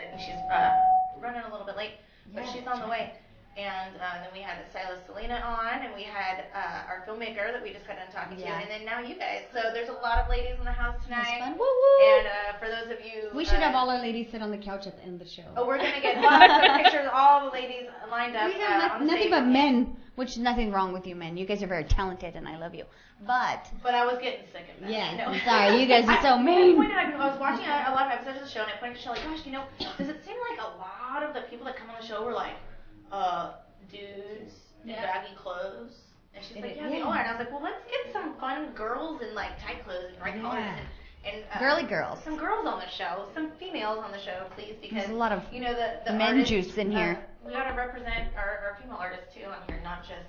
running a little bit late, but she's on the way. And then we had stylist Celina on, and we had our filmmaker that we just got done talking to, and then now you guys. So there's a lot of ladies in the house tonight. That's fun. Woo woo. And for those of you, We should have all our ladies sit on the couch at the end of the show. Oh, we're gonna get lots of pictures of all the ladies lined up. We have on the nothing stage. but men, which is nothing wrong with you men. You guys are very talented, and I love you. But I was getting sick of that. yeah, I know. I'm sorry, you guys are so mean. I was watching a lot of episodes of the show, and I pointed to Shelly, gosh, does it seem like a lot of the people that come on the show were like, dudes in baggy clothes? And she's like, yeah, they are. And I was like, well, let's get some fun girls in like tight clothes and bright colors and girly girls. Some girls on the show, some females on the show, please, because there's a lot of the men artists, juice in here. We gotta represent our female artists too on here, not just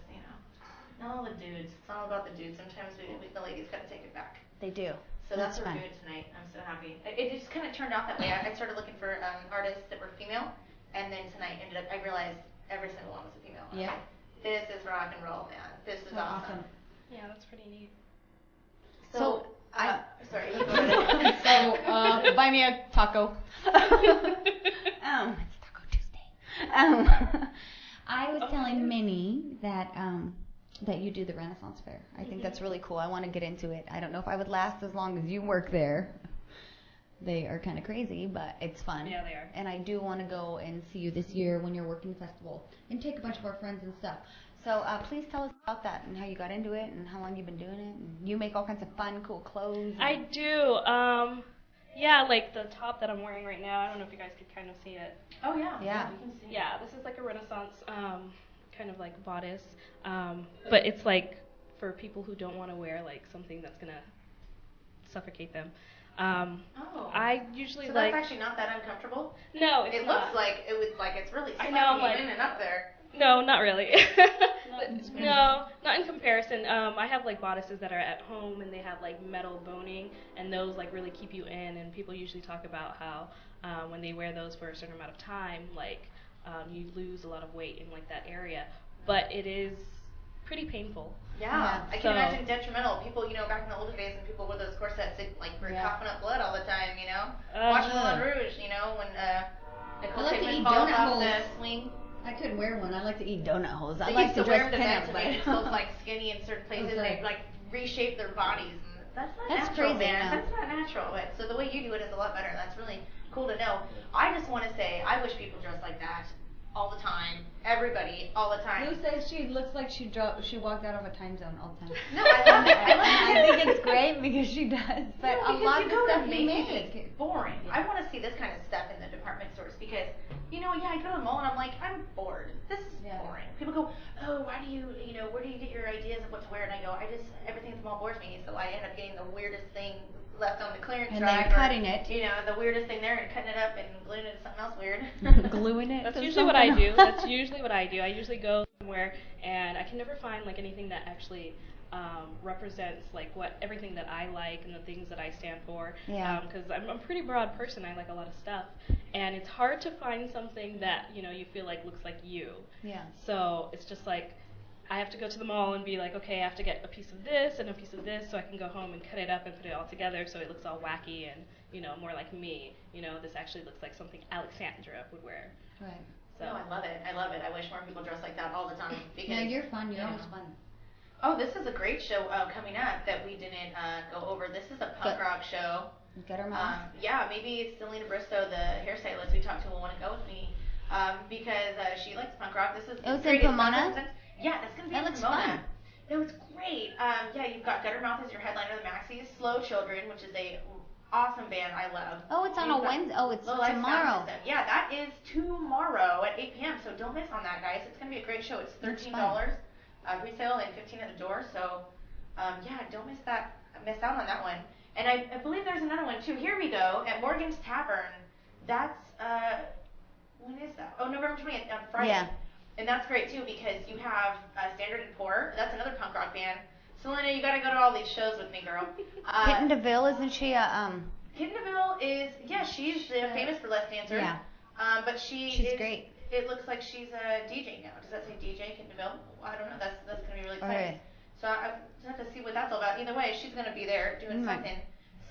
not all the dudes. It's not all about the dudes. Sometimes the ladies gotta take it back. They do. So that's what fun. we're doing tonight. I'm so happy. It just kind of turned out that way. I started looking for artists that were female, and then tonight I realized every single one was a female. Yeah. This is rock and roll, man. This is awesome. Yeah, that's pretty neat. So sorry. You go ahead. So buy me a taco. It's Taco Tuesday. I was telling Minnie that that you do the Renaissance Fair. I think that's really cool. I want to get into it. I don't know if I would last as long as you work there. They are kind of crazy, but it's fun. Yeah, they are. And I do want to go and see you this year when you're working the festival and take a bunch of our friends and stuff. So please tell us about that and how you got into it and how long you've been doing it. And you make all kinds of fun, cool clothes. I do. Yeah, like the top that I'm wearing right now. I don't know if you guys could kind of see it. Oh yeah. Yeah. We can see. Yeah, this is like a Renaissance kind of like bodice, but it's like for people who don't want to wear like something that's gonna suffocate them. I usually So like. that's actually not that uncomfortable. No, it's It not. looks like it's really I know, I'm sucking like- in and up there. No, not really. No, not in comparison. I have like bodices that are at home and they have like metal boning, and those like really keep you in. And people usually talk about how when they wear those for a certain amount of time, like you lose a lot of weight in like that area. But it is pretty painful. Yeah, I can So- imagine detrimental. People, back in the older days when people wore those corsets, they were coughing up blood all the time, Watching Moulin Rouge, when Nicole I like to Kidman eat falls donut off holes. the swing. I couldn't wear one. I like to eat donut holes. I They like used to to wear dress them to pin bed up, to make but themselves like skinny in certain places, and Okay. they like reshape their bodies. And that's not That's natural, crazy, man. no. That's not natural. But so the way you do it is a lot better. That's really cool to know. I just want to say, I wish people dressed like that all the time. Everybody, all the time. Lou says she looks like she walked out of a time zone all the time. No, I love it. I love it. I think it's great because she does. But No, a because lot you of the go to stuff you Macy's, make. it's boring. I want to see this kind of stuff in the department stores because, I go to the mall and I'm like, I'm bored. This is boring. People go, oh, why do you, where do you get your ideas of what to wear? And I go, everything at the mall bores me, so I end up getting the weirdest thing left on the clearance And rack. then cutting it. The weirdest thing there and cutting it up and gluing it to something else weird. Gluing it. That's to usually what I something do. else. That's usually what I do. I usually go somewhere and I can never find like anything that actually represents like everything that I like and the things that I stand for. Yeah. Because I'm a pretty broad person. I like a lot of stuff, and it's hard to find something that you feel like looks like you. Yeah. So it's just like I have to go to the mall and be like, okay, I have to get a piece of this and a piece of this, so I can go home and cut it up and put it all together so it looks all wacky and more like me. This actually looks like something Alexandra would wear. Right. So No, I love it. I love it. I wish more people dress like that all the time. Because, No, you're fun. You're always fun. Oh, this is a great show coming up that we didn't go over. This is a punk rock show. Gutter mouth. Yeah, maybe Celina Bristow, the hairstylist we talked to, will want to go with me because she likes punk rock. This is Oh, it's great. in Pomona? Yeah, that's going to be That in looks Pomona. fun. No, it's great. Yeah, you've got Guttermouth as your headliner of the Maxis, Slow Children, which is a awesome band I love. Oh, it's on You've a got Wednesday. Oh, it's Low Life Sound tomorrow. System. Yeah, that is tomorrow at 8 p.m. So don't miss on that, guys. It's going to be a great show. It's $13 resale and $15 at the door. So yeah, don't miss out on that one. And I believe there's another one too. Here we go at Morgan's Tavern. That's when is that? Oh, November 20th on Friday. Yeah. And that's great too because you have Standard and Poor. That's another punk rock band. Selena, you got to go to all these shows with me, girl. Kitten DeVille, isn't she a Kitten DeVille is she's famous for Let's Dancer. Yeah. But she's great. It looks like she's a DJ now. Does that say DJ Kitten DeVille? Well, I don't know. That's gonna be really exciting. Okay. So I just have to see what that's all about. Either way, she's gonna be there doing Mm. something.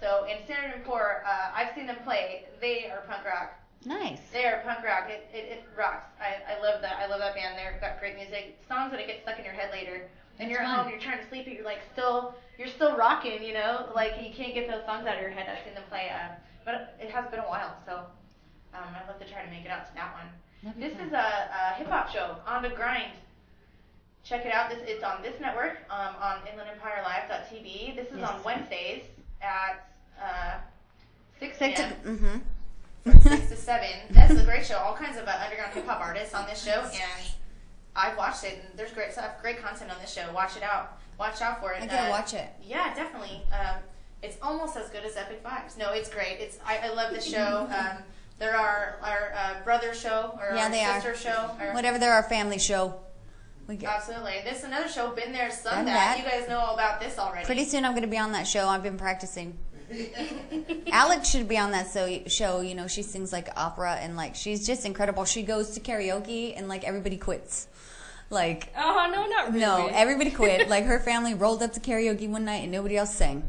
So in Standard and Poor, I've seen them play. They are punk rock. Nice. They're punk rock. It rocks. I love that. I love that band. They've got great music. Songs that get stuck in your head later. And you're at home, you're trying to sleep, and you're still rocking, you know? Like, you can't get those songs out of your head. I've seen them play, but it has been a while, so I'd love to try to make it out to that one. This is a hip-hop show, On the Grind. Check it out. It's on this network, on InlandEmpireLive.tv. This is on Wednesdays at 6 p.m. From 6 to 7. That's a great show. All kinds of underground hip-hop artists on this show, and I've watched it, and there's great stuff, great content on this show. Watch it out. Watch out for it. I gotta watch it. Yeah, definitely. It's almost as good as Epik Vibes. No, it's great. I love this show. They're our brother show, or our sister show. Whatever, they're our family show. Absolutely. This is another show, Been There, Done That. You guys know all about this already. Pretty soon I'm going to be on that show. I've been practicing. Alex should be on that show. You know, she sings like opera, and like she's just incredible. She goes to karaoke, and like everybody quits. Like, oh no, not really. No, everybody quit. Like her family rolled up to karaoke one night, and nobody else sang.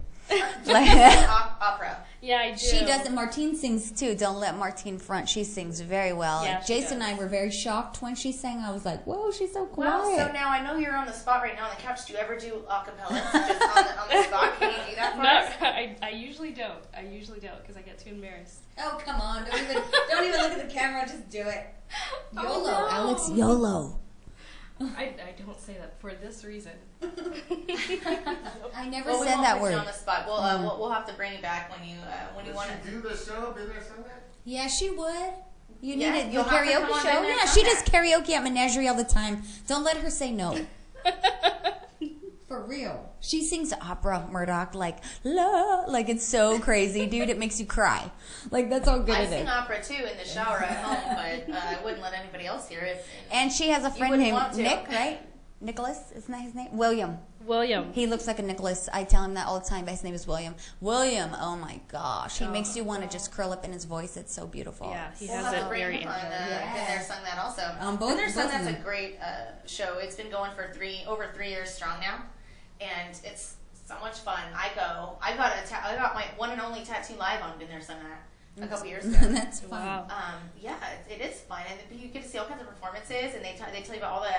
Like opera. Yeah, I do. She doesn't. Martine sings too. Don't let Martine front. She sings very well. Yeah, like, Jason and I were very shocked when she sang. I was like, whoa, she's so quiet. Well, so now I know you're on the spot right now on the couch. Do you ever do acapella just on the spot? Can you do that for us? No, I usually don't. I usually don't because I get too embarrassed. Oh, come on. Don't even look at the camera. Just do it. YOLO, Oh, no. Alex, YOLO. I don't say that for this reason. I never Well, said that word. You on the spot. We'll have to bring you back when you want to do the show. Been There, Done That? Yeah, she would. You Yeah, need a you'll have to come karaoke on show? Been There, Yeah, Done she That. does karaoke at Menagerie all the time. Don't let her say no. For real. She sings opera, Murdoch, like, la, like it's so crazy, dude. It makes you cry. Like, that's how good I it sing is. opera too in the shower at home, but I wouldn't let anybody else hear it. And she has a friend wouldn't named want to. Nick, right? Nicholas, isn't that his name? William. He looks like a Nicholas. I tell him that all the time, but his name is William. William, oh my gosh. He makes you want to just curl up in his voice. It's so beautiful. Yeah, he We'll has have it to bring very him on. interesting. Been There, Sung That also. Both- Been There, Sung both of That's a them. great show. It's been going for over 3 years strong now, and it's so much fun. I got my one and only tattoo live on Been There, Sung That a couple years ago. That's fun. Wow. Yeah, it is fun, and you get to see all kinds of performances, and they tell you about all the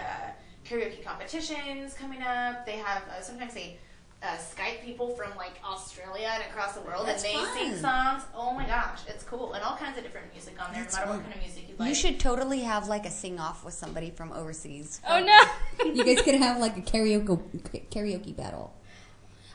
karaoke competitions coming up. They have sometimes they Skype people from like Australia and across the world, That's and they fun. sing songs. Oh my gosh, it's cool, and all kinds of different music on there, That's no matter fun. what kind of music you like. You should totally have like a sing-off with somebody from overseas. Oh no! You guys could have like a karaoke battle.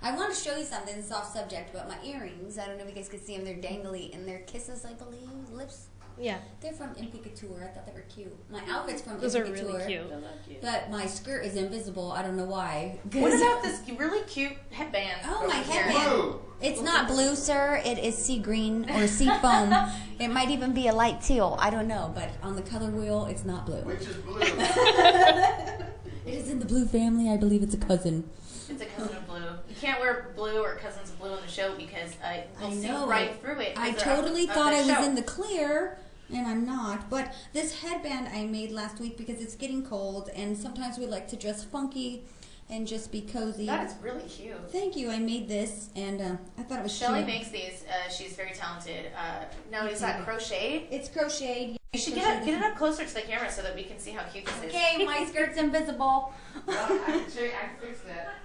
I want to show you something. This is off subject, but my earrings, I don't know if you guys can see them. They're dangly, and they're kisses, I believe, lips. Yeah, They're from Epik. I thought they were cute. My outfit's from those are Epik. really cute. But my skirt is invisible. I don't know why. What about this really cute headband? Oh, my over here? headband. Blue. It's not blue, sir. It is sea green or sea foam. It might even be a light teal. I don't know. But on the color wheel, it's not blue. Which is blue. It is in the blue family. I believe it's a cousin. It's a cousin of blue. You can't wear blue or cousins of blue on the show because you'll see know. right through it. I because they're totally of thought the I was show. in the clear, and I'm not. But this headband I made last week because it's getting cold, and sometimes we like to dress funky and just be cozy. That is really cute. Thank you. I made this, and I thought it was Shelly cute. makes these. She's very talented. Now, is that crocheted? It's crocheted. You should get it up closer to the camera so that we can see how cute this is. Okay, my skirt's invisible. Well, I can fix that.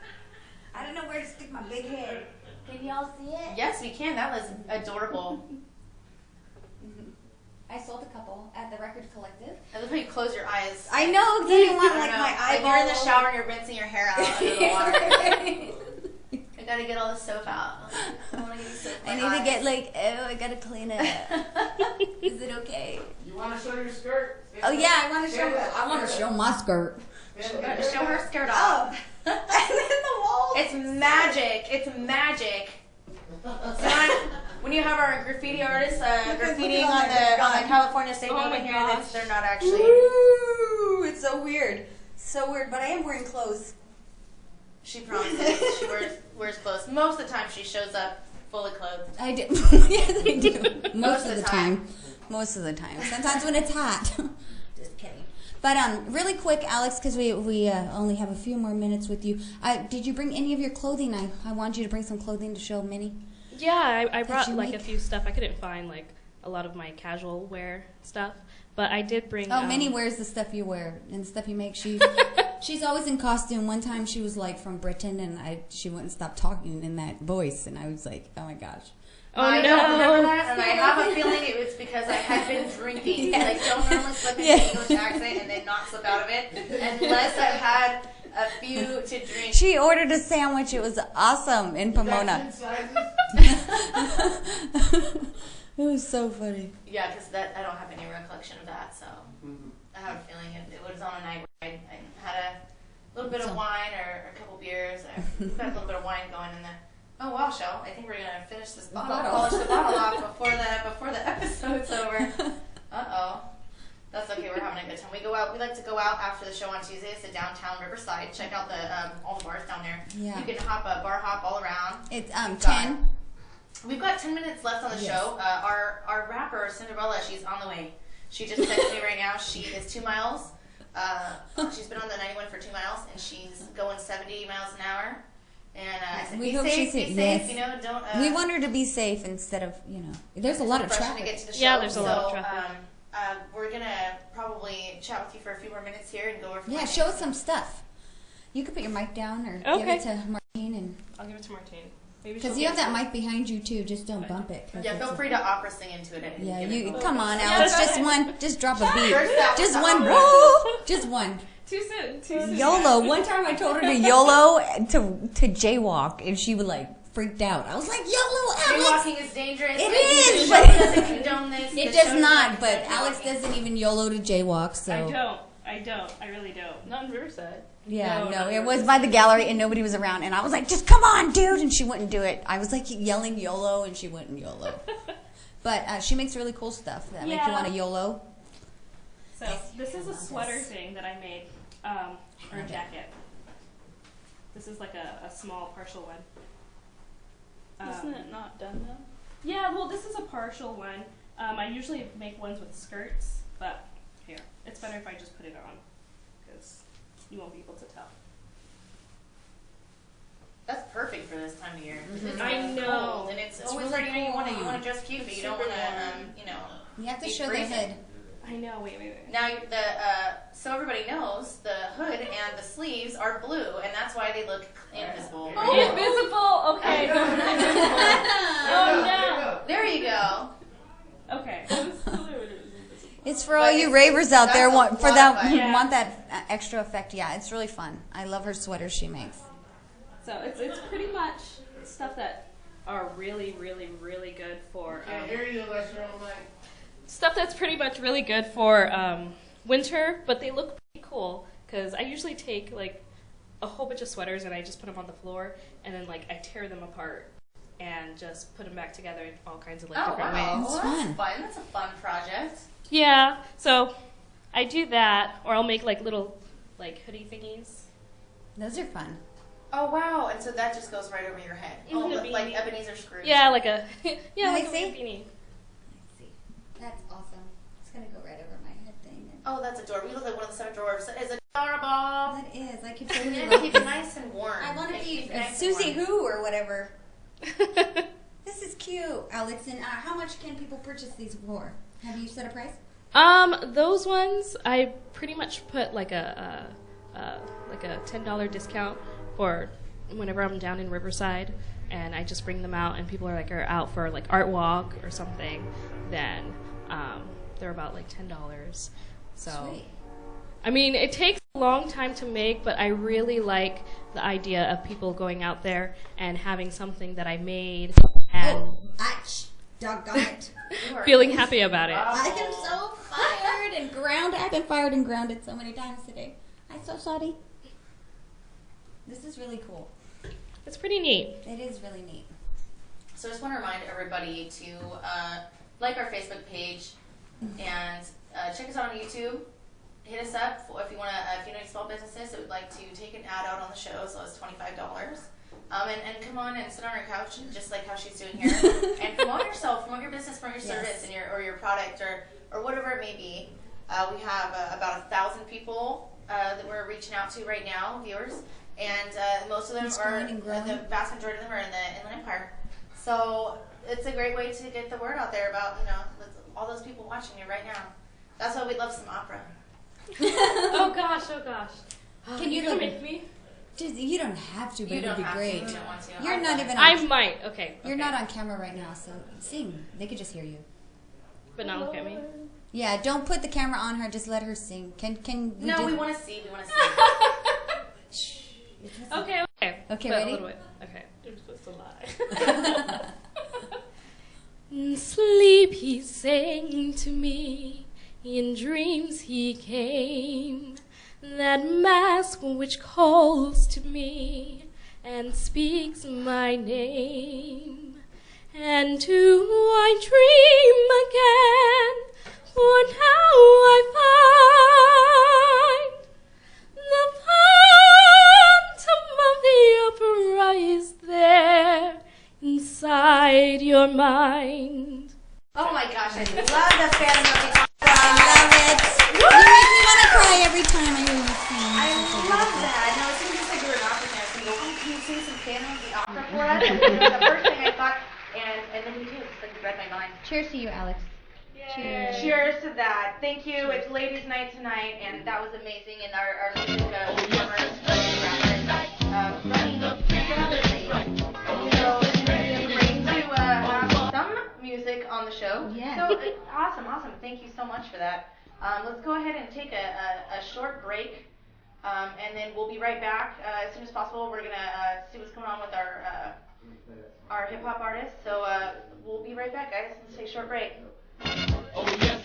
I don't know where to stick my big head. Can y'all see it? Yes, we can. That was adorable. I sold a couple at the Record Collective. I love how you close your eyes. I know, because I didn't want I like don't my know. eyeball. Like you're in the shower and you're rinsing your hair out under the water. I gotta get all the soap out. I want to get soap. I need to get like, oh, I gotta clean it. Is it okay? You want to show your skirt? Oh yeah, I want to show. I want to show my skirt. Show her skirt off. And then the walls. It's magic. It's magic. So when you have our graffiti artists graffitiing on the California State Oh Movement my here, gosh. they're not actually. Ooh, it's so weird. So weird, but I am wearing clothes. She promises. She wears clothes. Most of the time, she shows up fully clothed. I do. Yes, I do. Most of the time. Most of the time. Sometimes when it's hot. Just kidding. But really quick, Alex, because we only have a few more minutes with you. Did you bring any of your clothing? I wanted you to bring some clothing to show Minnie. Yeah, I brought you like make? a few stuff. I couldn't find like a lot of my casual wear stuff. But I did bring. Oh, Minnie wears the stuff you wear and the stuff you make. She's always in costume. One time she was like from Britain, and she wouldn't stop talking in that voice, and I was like, oh my gosh. Oh I no! don't remember that, and I have a feeling it was because I had been drinking. Yes. I don't normally slip into the English accent and then not slip out of it unless I've had a few to drink. She ordered a sandwich. It was awesome in Pomona. It was so funny. Yeah, because I don't have any recollection of that, so I have a feeling it was on a night where I had a little bit of wine or a couple beers. I've got a little bit of wine going in there. Oh wow, Shell! I think we're gonna finish this bottle, polish the bottle off before the episode's over. That's okay. We're having a good time. We go out. We like to go out after the show on Tuesdays to downtown Riverside. Check out all the bars down there. Yeah. You can bar hop all around. It's 10. We've got 10 minutes left on the show. Our rapper, Sinderella, she's on the way. She just texted me right now. She is 2 miles. She's been on the 91 for 2 miles, and she's going 70 miles an hour. And I said, We be hope safe, she's be safe, safe. yes. You know, don't. We want her to be safe instead of, there's a lot of rushing traffic. to get to the show. Yeah, there's a lot of traffic. We're gonna probably chat with you for a few more minutes here and go over. Yeah, show us some stuff. You could put your mic down or give it to Martine, and I'll give it to Martine. because you have that mic behind you too. Just don't bump it. Yeah, feel free to opera sing into it. Yeah, come on, Alex. Just one. Just drop a beat. Just one. opera. Woo! Just one. Too soon. YOLO. One time I told her to YOLO to jaywalk, and she would freaked out. I was like, YOLO, Alex. Jaywalking is dangerous. It The is, show but doesn't condone this. it The does show not. But condone Alex jaywalking. doesn't even YOLO to jaywalk. So I don't. I really don't. Not in Riverside. yeah, no, it not was by the gallery, and nobody was around, and I was like, just come on, dude, and she wouldn't do it. I was like yelling YOLO, and she wouldn't YOLO. But she makes really cool stuff that make you want to YOLO. So this is a sweater thing that I made, or a jacket. This is like a small partial one. Isn't it not done though? Yeah, well, this is a partial one. I usually make ones with skirts, but here, it's better if I just put it on, because you won't be able to tell. That's perfect for this time of year. It's I know. cold, and it's always really cool. you want to dress cute, but you don't want to You have to be show the freezing. hood. I know. Wait. Now so everybody knows the hood and the sleeves are blue, and that's why they look invisible. Invisible. Okay. Oh There you go. no. Okay. It's for all you ravers out there that's a who lot of fun. Yeah. want that extra effect. Yeah, it's really fun. I love her sweaters she makes. So it's pretty much stuff that are really, really, really good for. Can't hear you unless you're on mic. Stuff that's pretty much really good for winter, but they look pretty cool because I usually take a whole bunch of sweaters and I just put them on the floor and then I tear them apart and just put them back together in all kinds of different ways. Well, It's that's fun. fun. That's a fun project. Yeah, so I do that, or I'll make little hoodie thingies. Those are fun. Oh wow! And so that just goes right over your head. Even a like beanie. Ebenezer Scrooge. Yeah, like a Let like me a see. beanie. That's awesome. It's gonna go right over my head thing. Oh, that's adorable. You look like one of the 7 dwarves. It's adorable. That is. I could You totally have love to keep this. it nice and warm. I want to be Keep it nice and Susie warm. Who or whatever. This is cute, Alex. And how much can people purchase these for? Have you set a price? Those ones I pretty much put a $10 discount for whenever I'm down in Riverside, and I just bring them out, and people are out for art walk or something. Then they're about $10. So Sweet. I mean, it takes a long time to make, but I really like the idea of people going out there and having something that I made and Ouch. Doggone it. feeling happy about it. I am so fired and grounded. I've been fired and grounded so many times today. I'm so sorry. This is really cool. It's pretty neat. It is really neat. So I just want to remind everybody to like our Facebook page and check us out on YouTube. Hit us up if you want to. If you know any small businesses that would like to take an ad out on the show, so it's $25. And come on and sit on our couch, just like how she's doing here, and promote yourself, promote your business, promote your service, and your product or whatever it may be. We have about 1,000 people that we're reaching out to right now, viewers, and most of them It's are growing and growing. the vast majority of them are in the Inland Empire. So it's a great way to get the word out there about all those people watching you right now. That's why we love some opera. Oh gosh. Can you gonna look? make me? Just, you don't have to, but You it'd don't be have great. to. You don't want to. You're not even. I On, might. Okay. You're not on camera right now, so sing. They could just hear you. But not look at me. Yeah, don't put the camera on her. Just let her sing. Can we? No, do, we want to see. We want to see. Okay. Okay, But ready? A little bit. Okay. You're supposed to lie. Sleep, he sang to me. In dreams he came. That mask which calls to me and speaks my name. And do I dream again? For now I find the phantom of the opera is there inside your mind. Oh my gosh, I love the Phantom of the Opera. I love it. You make me want to cry every time I hear you sing. I love that. No, as soon as you said you were an opera singer, I was going to go, oh, can you sing some Phantom of the Opera for us? It was the first thing I thought, and then you do. It's like you read my mind. Cheers to you, Alex. Cheers. Cheers to that. Thank you. It's ladies' night tonight, and that was amazing. And our music performers, running togetherly. So it's great to have some music on the show. Yes. So awesome. Thank you so much for that. Let's go ahead and take a short break, and then we'll be right back as soon as possible. We're gonna see what's going on with our hip hop artists. So we'll be right back, guys. Let's take a short break. Oh, yes.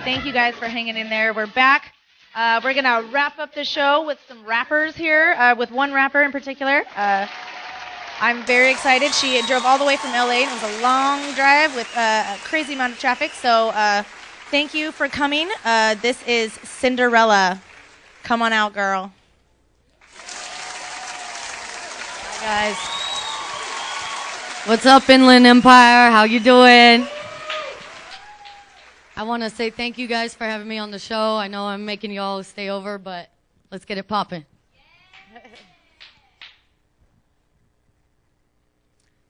Thank you guys for hanging in there. We're back. We're going to wrap up the show with some rappers here, with one rapper in particular. I'm very excited. She drove all the way from LA, and it was a long drive with a crazy amount of traffic. So thank you for coming. This is Sinderella. Come on out, girl. Hi, guys. What's up, Inland Empire? How you doing? I want to say thank you guys for having me on the show. I know I'm making you all stay over, but let's get it popping.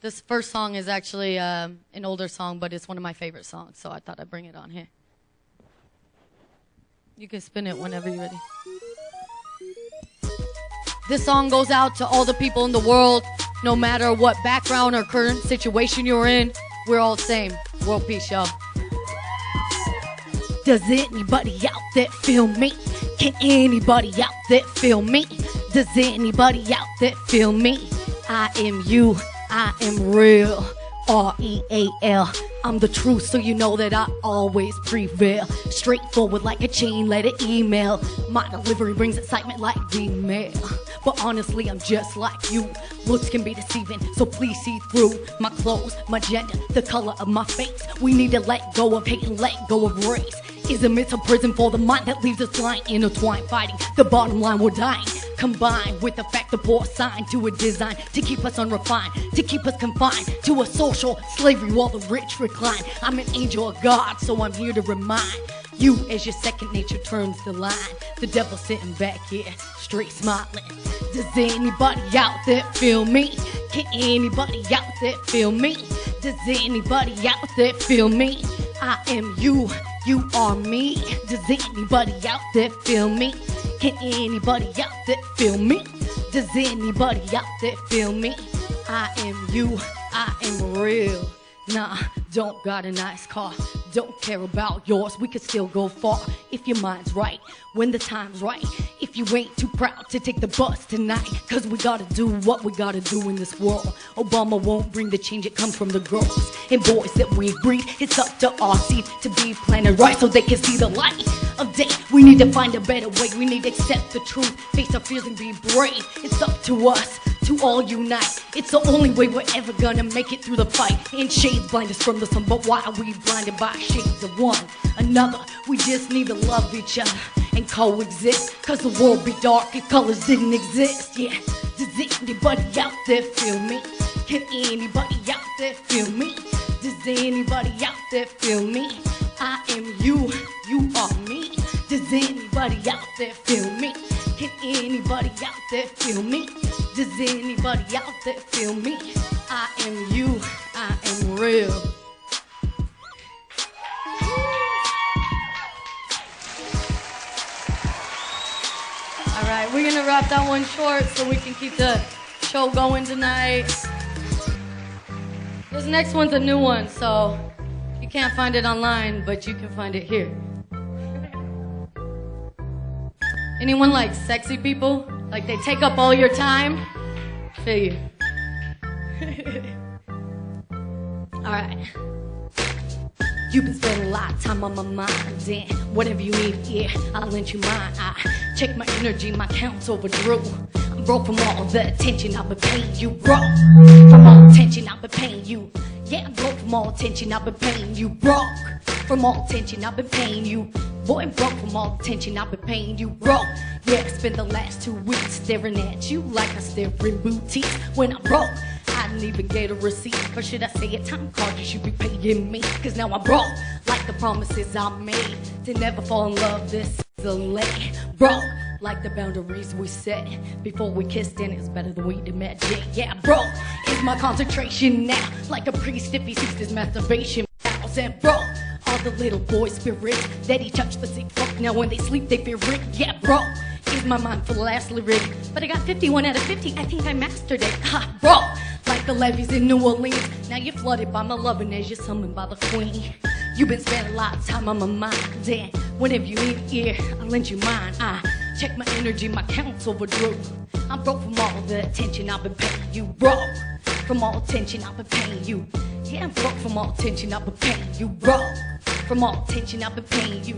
This first song is actually an older song, but it's one of my favorite songs, so I thought I'd bring it on here. You can spin it whenever you're ready. This song goes out to all the people in the world, no matter what background or current situation you're in. We're all the same. World peace, y'all. Does anybody out there feel me? Can anybody out there feel me? Does anybody out there feel me? I am you, I am real. R-E-A-L. I'm the truth, so you know that I always prevail. Straightforward like a chain letter email. My delivery brings excitement like V-mail. But honestly, I'm just like you. Looks can be deceiving, so please see through my clothes, my gender, the color of my face. We need to let go of hate and let go of race. Ism, it's a prison for the mind that leaves us blind, intertwined, fighting. The bottom line, we're dying. Combined with the fact the poor signed to a design to keep us unrefined, to keep us confined to a social slavery while the rich recline. I'm an angel of God, so I'm here to remind you as your second nature turns the line. The devil sitting back here, straight smiling. Does anybody out there feel me? Can anybody out there feel me? Does anybody out there feel me? I am you, you are me. Does anybody out there feel me? Can anybody out there feel me? Does anybody out there feel me? I am you, I am real. Nah, don't got a nice car, don't care about yours, we can still go far if your mind's right, when the time's right. If you ain't too proud to take the bus tonight, cause we gotta do what we gotta do in this world. Obama won't bring the change, it comes from the girls and boys that we breed. It's up to our seed to be planted right so they can see the light of day. We need to find a better way, we need to accept the truth, face our fears and be brave. It's up to us to all unite. It's the only way we're ever gonna make it through the fight. And shades blind us from the sun, but why are we blinded by shades of one another? We just need to love each other and coexist, cause the world be dark if colors didn't exist. Yeah, does anybody out there feel me? Can anybody out there feel me? Does anybody out there feel me? I am you, you are me. Does anybody out there feel me? Can anybody out there feel me? Does anybody out there feel me? I am you, I am real. All right, we're gonna wrap that one short so we can keep the show going tonight. This next one's a new one, so you can't find it online, but you can find it here. Anyone like sexy people? Like they take up all your time? Feel you. Alright. You've been spending a lot of time on my mind, and whatever you need, yeah, I'll lend you mine. I check my energy, my count's overdrew. I'm broke from all the attention I've been paying you. Broke from all attention I've been paying you. Yeah, I'm broke from all attention I've been paying you. Broke from all attention I've been paying you. Boy, I'm broke from all attention I've been paying you. Broke. Yeah, I spent the last 2 weeks staring at you like I stare in boutiques. When I'm broke, I didn't even get a receipt. Or should I say a time card, you should be paying me. Cause now I'm broke, like the promises I made to never fall in love, this is a lay. Broke, like the boundaries we set before we kissed, and it's better than we imagined. Yeah, broke is my concentration now, like a priest if he sees his masturbation vows. And broke, all the little boy spirits that he touched the sick fuck, now when they sleep they fear it. Yeah, broke is my mind for lastly written, but I got 51 out of 50, I think I mastered it. Ha, broke, like the levees in New Orleans, now you're flooded by my loving as you're summoned by the queen. You've been spending a lot of time on my mind, and whenever you need an ear, I'll lend you mine. I check my energy, my count's overdrew. I'm broke from all the attention I've been paying you. Broke from all attention I've been paying you. Yeah, I'm broke from all attention I've been paying you. Broke from all attention I've been paying you.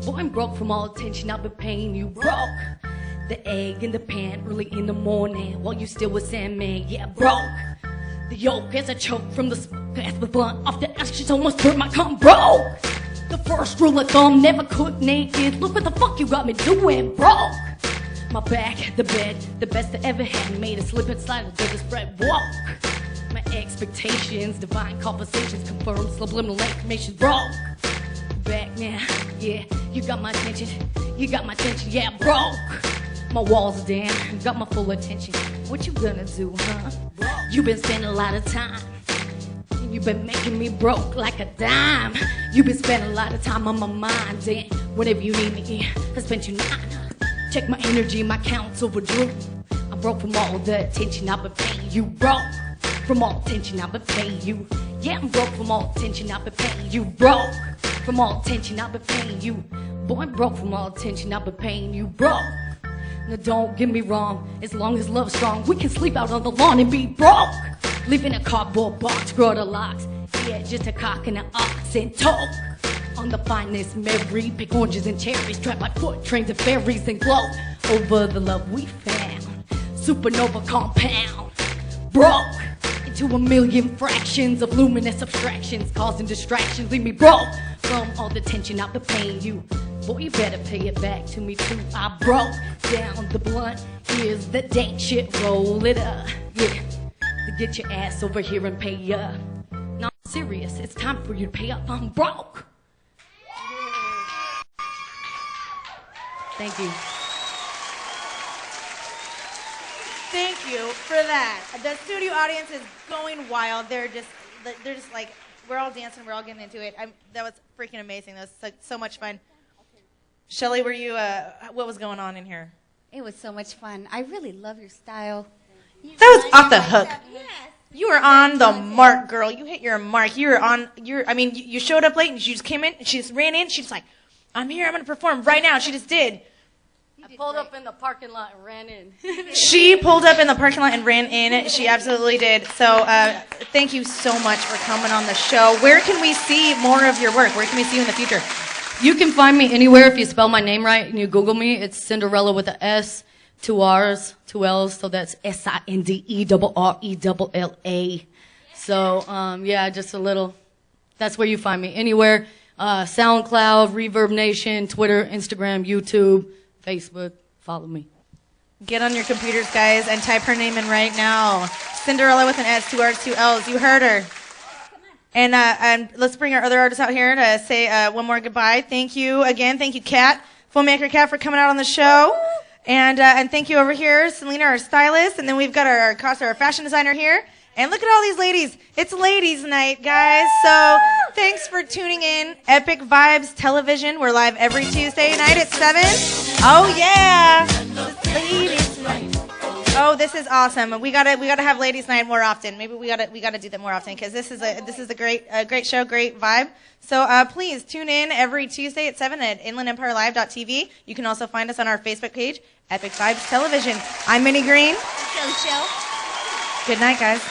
Boy, I'm broke from all attention I've been paying you. Broke. The egg in the pan early in the morning while you still with Sandman. Yeah, broke. The yolk as I choke from the smoke as the blunt off the ashes almost burnt my cum. Broke. The first rule of thumb, never cook naked. Look what the fuck you got me doing. Broke. My back, the bed, the best I ever had, made a slip and slide until the spread. Walk. My expectations, divine conversations, confirm subliminal information. Broke. Back now, yeah, you got my attention, you got my attention, yeah, broke. My walls are down, got my full attention. What you gonna do, huh? You've been spending a lot of time, and you've been making me broke like a dime. You've been spending a lot of time on my mind, and whenever you need me, yeah, I spent you 9. Check my energy, my count's overdrew. I'm broke from all the attention I've been paying you. Broke from all attention I've been paying you. Yeah, I'm broke from all attention I've been paying you. Broke from all attention I've been paying you. Boy, I'm broke from all attention I've been paying you. Broke. Now don't get me wrong, as long as love's strong, we can sleep out on the lawn and be broke. Live in a cardboard box, grow the locks. Yeah, just a cock and an ox and talk. On the finest Mary, pick oranges and cherries, trapped by foot trains and ferries and glow over the love we found. Supernova compound. Broke into a million fractions of luminous abstractions, causing distractions. Leave me broke from all the tension I've been paying you. Boy, you better pay it back to me too. I broke down the blunt. Here's the dank shit, roll it up. Yeah, to get your ass over here and pay up. No, I'm serious, it's time for you to pay up. I'm broke. Thank you. Thank you for that. The studio audience is going wild. They're just like, we're all dancing, we're all getting into it. That was freaking amazing. That was so much fun. Shelly, were you, what was going on in here? It was so much fun. I really love your style. That was off the hook. Yes. You were on the mark, girl. You hit your mark. You showed up late and she just came in and she just ran in. She's like, I'm here. I'm going to perform right now. She just did. I pulled up in the parking lot and ran in. She pulled up in the parking lot and ran in. She absolutely did. So thank you so much for coming on the show. Where can we see more of your work? Where can we see you in the future? You can find me anywhere if you spell my name right and you Google me. It's Sinderella with an S, 2 R's, 2 L's. So that's SINDERRELLA. So, yeah, just a little. That's where you find me. Anywhere. SoundCloud, Reverb Nation, Twitter, Instagram, YouTube, Facebook. Follow me. Get on your computers, guys, and type her name in right now. Sinderella with an S, 2 R's, 2 L's. You heard her. And let's bring our other artists out here to say one more goodbye. Thank you again. Thank you, Kat, filmmaker Kat, for coming out on the show. And thank you over here, Celina, our stylist. And then we've got our fashion designer here. And look at all these ladies. It's ladies' night, guys. So thanks for tuning in. Epik Vibes Television. We're live every Tuesday night at 7. Oh, yeah. It's ladies' night. Oh, this is awesome. We gotta have ladies' night more often. Maybe we gotta do that more often because this is a great show, great vibe. So please tune in every Tuesday at 7 at inlandempirelive.tv. You can also find us on our Facebook page, Epik Vibes Television. I'm Minnie Green. Show. Good night, guys.